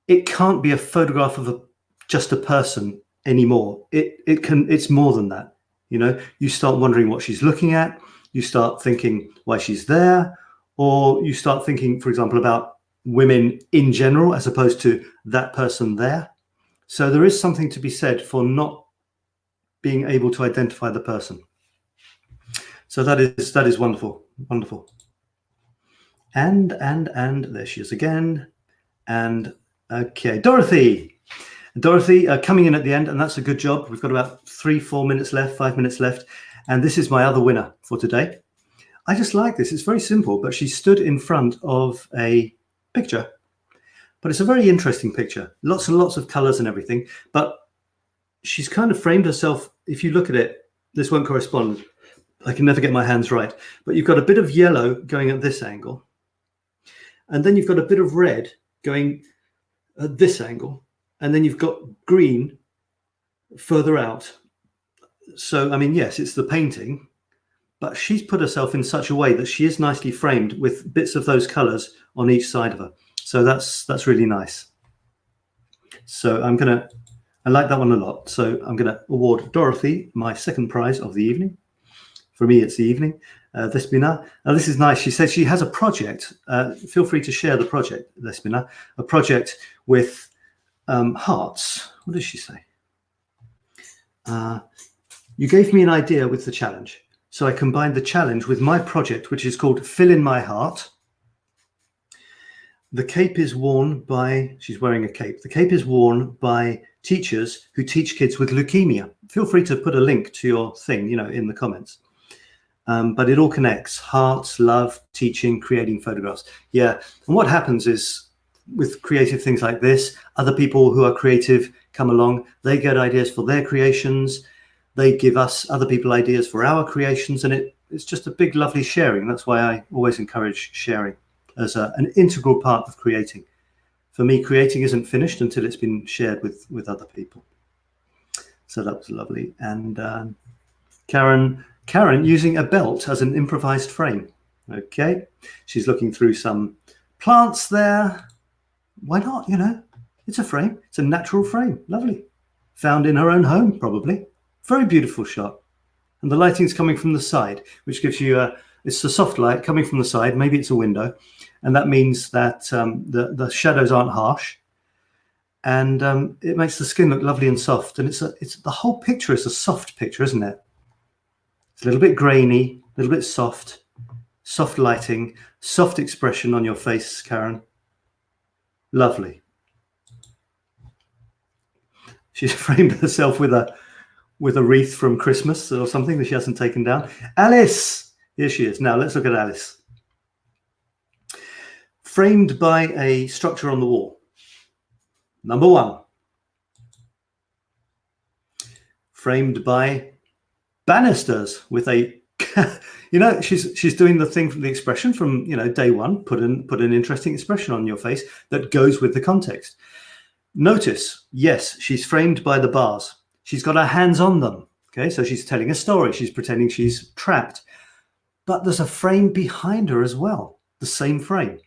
it can't be a photograph of just a person anymore. It's more than that. You know, you start wondering what she's looking at. You start thinking why she's there, or you start thinking, for example, about women in general as opposed to that person there. So there is something to be said for not being able to identify the person. So that is wonderful, wonderful. And there she is again. And okay, Dorothy coming in at the end, and that's a good job. We've got about 3-4 minutes left, 5 minutes left, and this is my other winner for today. I just like this. It's very simple, but she stood in front of a picture, but it's a very interesting picture. Lots and lots of colors and everything, but she's kind of framed herself. If you look at it, this won't correspond. I can never get my hands right, but you've got a bit of yellow going at this angle, and then you've got a bit of red going at this angle, and then you've got green further out. So, I mean, yes, it's the painting, but she's put herself in such a way that she is nicely framed with bits of those colors on each side of her. So that's really nice. So I like that one a lot. So I'm gonna award Dorothy my second prize of the evening. For me, it's the evening. 𝗙𝗏𝗪. Now, this is nice. She says she has a project. Feel free to share the project, 𝗙𝗏𝗪. A project with hearts. What does she say? You gave me an idea with the challenge. So I combined the challenge with my project, which is called Fill in My Heart. The cape is worn by, she's wearing a cape. The cape is worn by teachers who teach kids with leukemia. Feel free to put a link to your thing, you know, in the comments. But it all connects: hearts, love, teaching, creating photographs. Yeah. And what happens is with creative things like this, other people who are creative come along, they get ideas for their creations. They give us, other people, ideas for our creations. And it's just a big, lovely sharing. That's why I always encourage sharing as an integral part of creating. For me, creating isn't finished until it's been shared with other people. So that was lovely. And Karen using a belt as an improvised frame. Okay, she's looking through some plants there. Why not? You know, it's a frame. It's a natural frame. Lovely. Found in her own home, probably. Very beautiful shot. And the lighting's coming from the side, which gives you it's a soft light coming from the side. Maybe it's a window. And that means that the shadows aren't harsh. And it makes the skin look lovely and soft. And it's the whole picture is a soft picture, isn't it? It's a little bit grainy, a little bit soft lighting, soft expression on your face, Karen. Lovely. She's framed herself with a wreath from Christmas or something that she hasn't taken down. Alice, here she is. Now let's look at Alice. Framed by a structure on the wall. Number one. Framed by banisters with a, you know, she's doing the thing from the expression from, you know, day one. Put an interesting expression on your face that goes with the context. Notice, yes, she's framed by the bars. She's got her hands on them. Okay, so she's telling a story. She's pretending she's trapped. But there's a frame behind her as well. The same frame.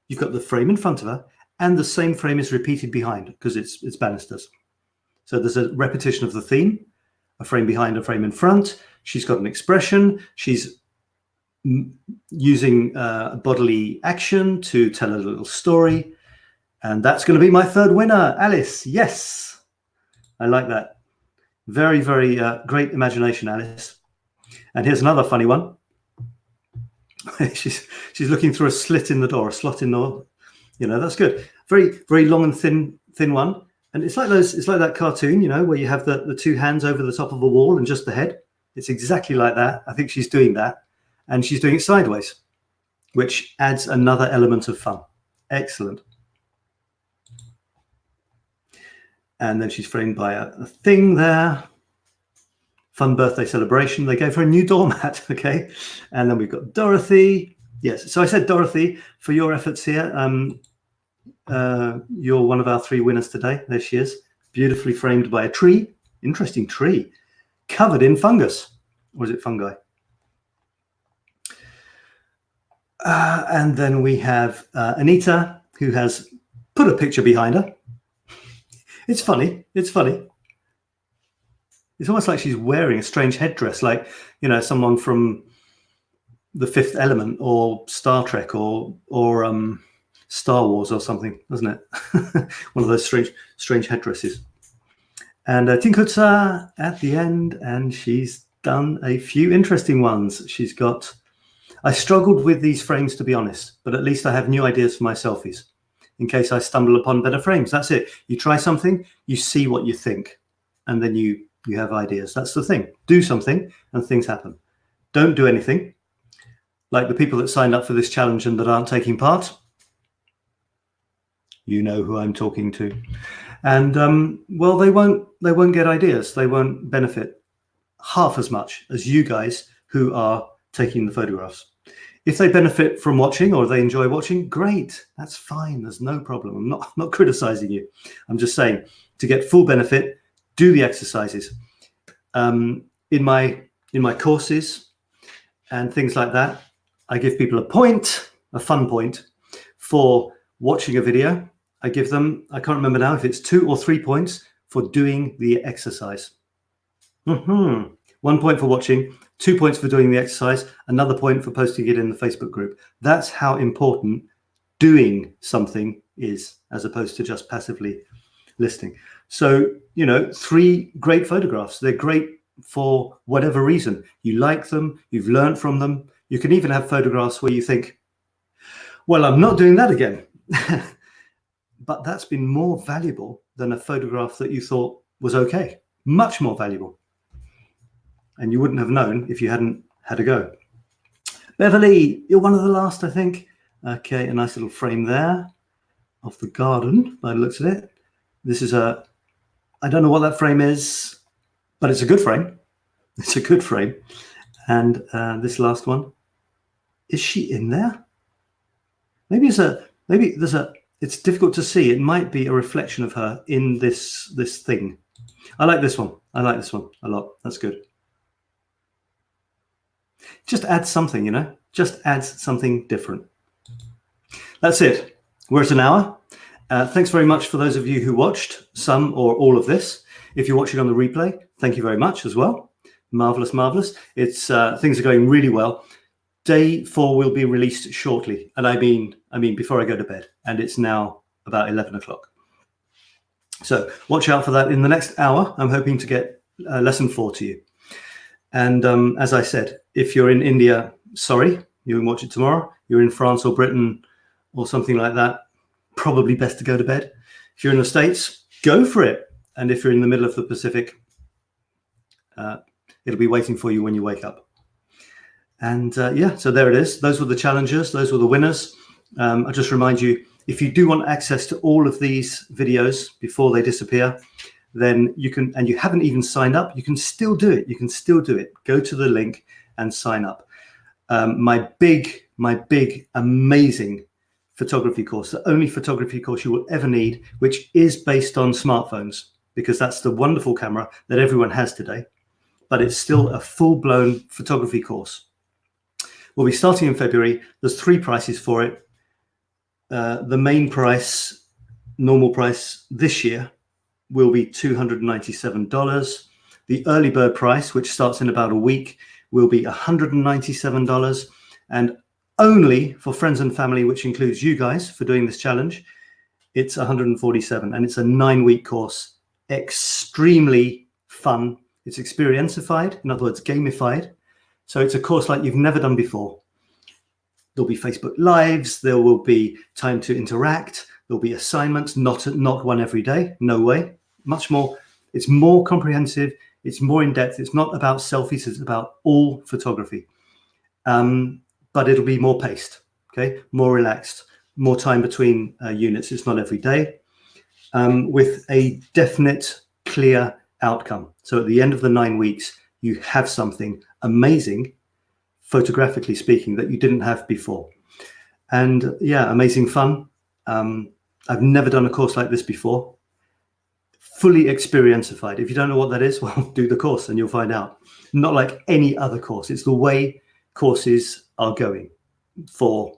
You've got the frame in front of her, and the same frame is repeated behind because it's banisters. So there's a repetition of the theme. A frame behind, a frame in front. She's got an expression. She's using bodily action to tell a little story. And that's going to be my third winner, Alice. Yes, I like that. Very, very great imagination, Alice. And here's another funny one. she's looking through a slit in the door, a slot in the door. You know, that's good. Very, very long and thin one. And it's like that cartoon, you know, where you have the two hands over the top of a wall and just the head. It's exactly like that. I think she's doing that, and she's doing it sideways, which adds another element of fun. Excellent. And then she's framed by a thing there. Fun birthday celebration. They gave her a new doormat, okay? And then we've got Dorothy. Yes, so I said Dorothy, for your efforts here. You're one of our 3 winners today. There she is, beautifully framed by a tree. Interesting tree, covered in fungus. Or is it fungi? And then we have Anita, who has put a picture behind her. It's funny. It's funny. It's almost like she's wearing a strange headdress, like, you know, someone from The Fifth Element or Star Trek or Star Wars or something, doesn't it? One of those strange headdresses. And 𝗙𝗵𝗹𝗆 at the end, and she's done a few interesting ones. She's got, I struggled with these frames, to be honest, but at least I have new ideas for my selfies in case I stumble upon better frames. That's it. You try something, you see what you think, and then you have ideas. That's the thing. Do something and things happen. Don't do anything. Like the people that signed up for this challenge and that aren't taking part. You know who I'm talking to. And well, they won't get ideas. They won't benefit half as much as you guys who are taking the photographs. If they benefit from watching or they enjoy watching, great. That's fine. There's no problem. I'm not criticizing you. I'm just saying, to get full benefit, do the exercises. In my courses and things like that, I give people a point, a fun point, for watching a video. I give them, I can't remember now if it's 2 or 3 points for doing the exercise. 1 point for watching, 2 points for doing the exercise, another point for posting it in the Facebook group. That's how important doing something is, as opposed to just passively listening. So, you know, 3 great photographs. They're great for whatever reason. You like them, you've learned from them. You can even have photographs where you think, well, I'm not doing that again. But that's been more valuable than a photograph that you thought was okay. Much more valuable. And you wouldn't have known if you hadn't had a go. Beverly, you're one of the last, I think. Okay, a nice little frame there of the garden by the looks of it. This is I don't know what that frame is, but it's a good frame. It's a good frame. And this last one, is she in there? Maybe there's a, it's difficult to see. It might be a reflection of her in this thing. I like this one. I like this one a lot. That's good. Just add something, you know, just adds something different. That's it. We're at an hour. Thanks very much for those of you who watched some or all of this. If you're watching on the replay, thank you very much as well. Marvelous, marvelous. It's things are going really well. Day 4 will be released shortly, and I mean before I go to bed, and it's now about 11 o'clock. So watch out for that. In the next hour, I'm hoping to get lesson 4 to you. And as I said, if you're in India, sorry, you can watch it tomorrow. You're in France or Britain or something like that, probably best to go to bed. If you're in the States, go for it. And if you're in the middle of the Pacific, it'll be waiting for you when you wake up. And yeah, so there it is. Those were the challengers. Those were the winners. I'll just remind you, if you do want access to all of these videos before they disappear, then you can, and you haven't even signed up, you can still do it. You can still do it. Go to the link and sign up. My big, amazing photography course, the only photography course you will ever need, which is based on smartphones, because that's the wonderful camera that everyone has today, but it's still a full-blown photography course. We'll be starting in February. There's 3 prices for it. The main price, normal price this year, will be $297. The early bird price, which starts in about a week, will be $197. And only for friends and family, which includes you guys for doing this challenge, it's $147. And it's a 9-week course, extremely fun. It's experiencified, in other words, gamified. So it's a course like you've never done before. There'll be Facebook Lives. There will be time to interact. There'll be assignments, not one every day. No way. Much more. It's more comprehensive. It's more in depth. It's not about selfies. It's about all photography. But it'll be more paced, okay? More relaxed, more time between units. It's not every day, with a definite, clear outcome. So at the end of the 9 weeks, you have something amazing, photographically speaking, that you didn't have before. And yeah, amazing fun. I've never done a course like this before. Fully experiencified. If you don't know what that is, well, do the course and you'll find out. Not like any other course. It's the way courses are going for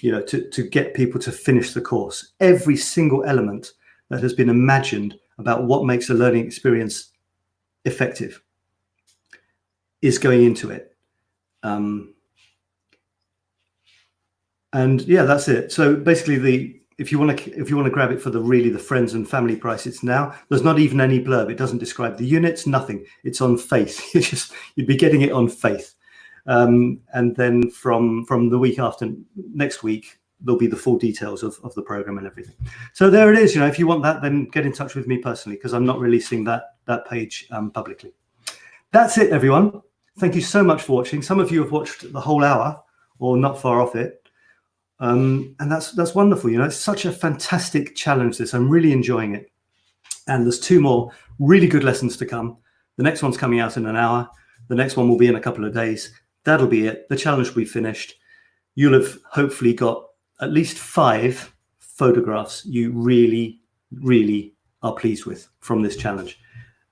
you know, to get people to finish the course. Every single element that has been imagined about what makes a learning experience effective is going into it. And yeah, that's it. So basically, if you want to grab it for the friends and family price, it's now. There's not even any blurb. It doesn't describe the units, nothing. It's on faith. You'd be getting it on faith. And then from the week after, next week, there'll be the full details of the program and everything. So there it is. You know, if you want that, then get in touch with me personally, because I'm not releasing that page publicly. That's it, everyone. Thank you so much for watching. Some of you have watched the whole hour or not far off it. And that's wonderful. You know, it's such a fantastic challenge, this. I'm really enjoying it. And there's 2 more really good lessons to come. The next one's coming out in an hour. The next one will be in a couple of days. That'll be it. The challenge will be finished. You'll have hopefully got at least 5 photographs you really, really are pleased with from this challenge.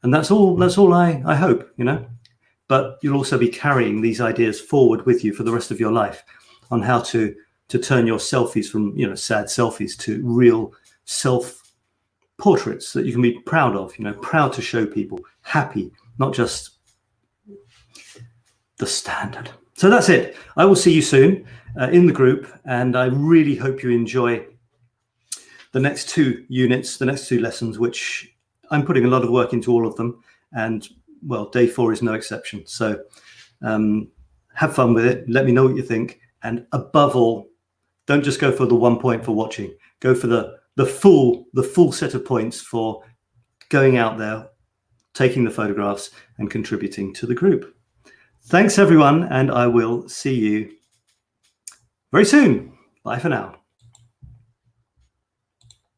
And that's all I hope, you know. But you'll also be carrying these ideas forward with you for the rest of your life on how to turn your selfies from, you know, sad selfies to real self portraits that you can be proud of, you know, proud to show people, happy, not just the standard. So that's it. I will see you soon in the group, and I really hope you enjoy the next 2 units, the next 2 lessons, which I'm putting a lot of work into all of them, and well, day 4 is no exception. So have fun with it. Let me know what you think, and above all, don't just go for the 1 point for watching. Go for the full set of points for going out there, taking the photographs, and contributing to the group. Thanks, everyone, and I will see you very soon. Bye for now.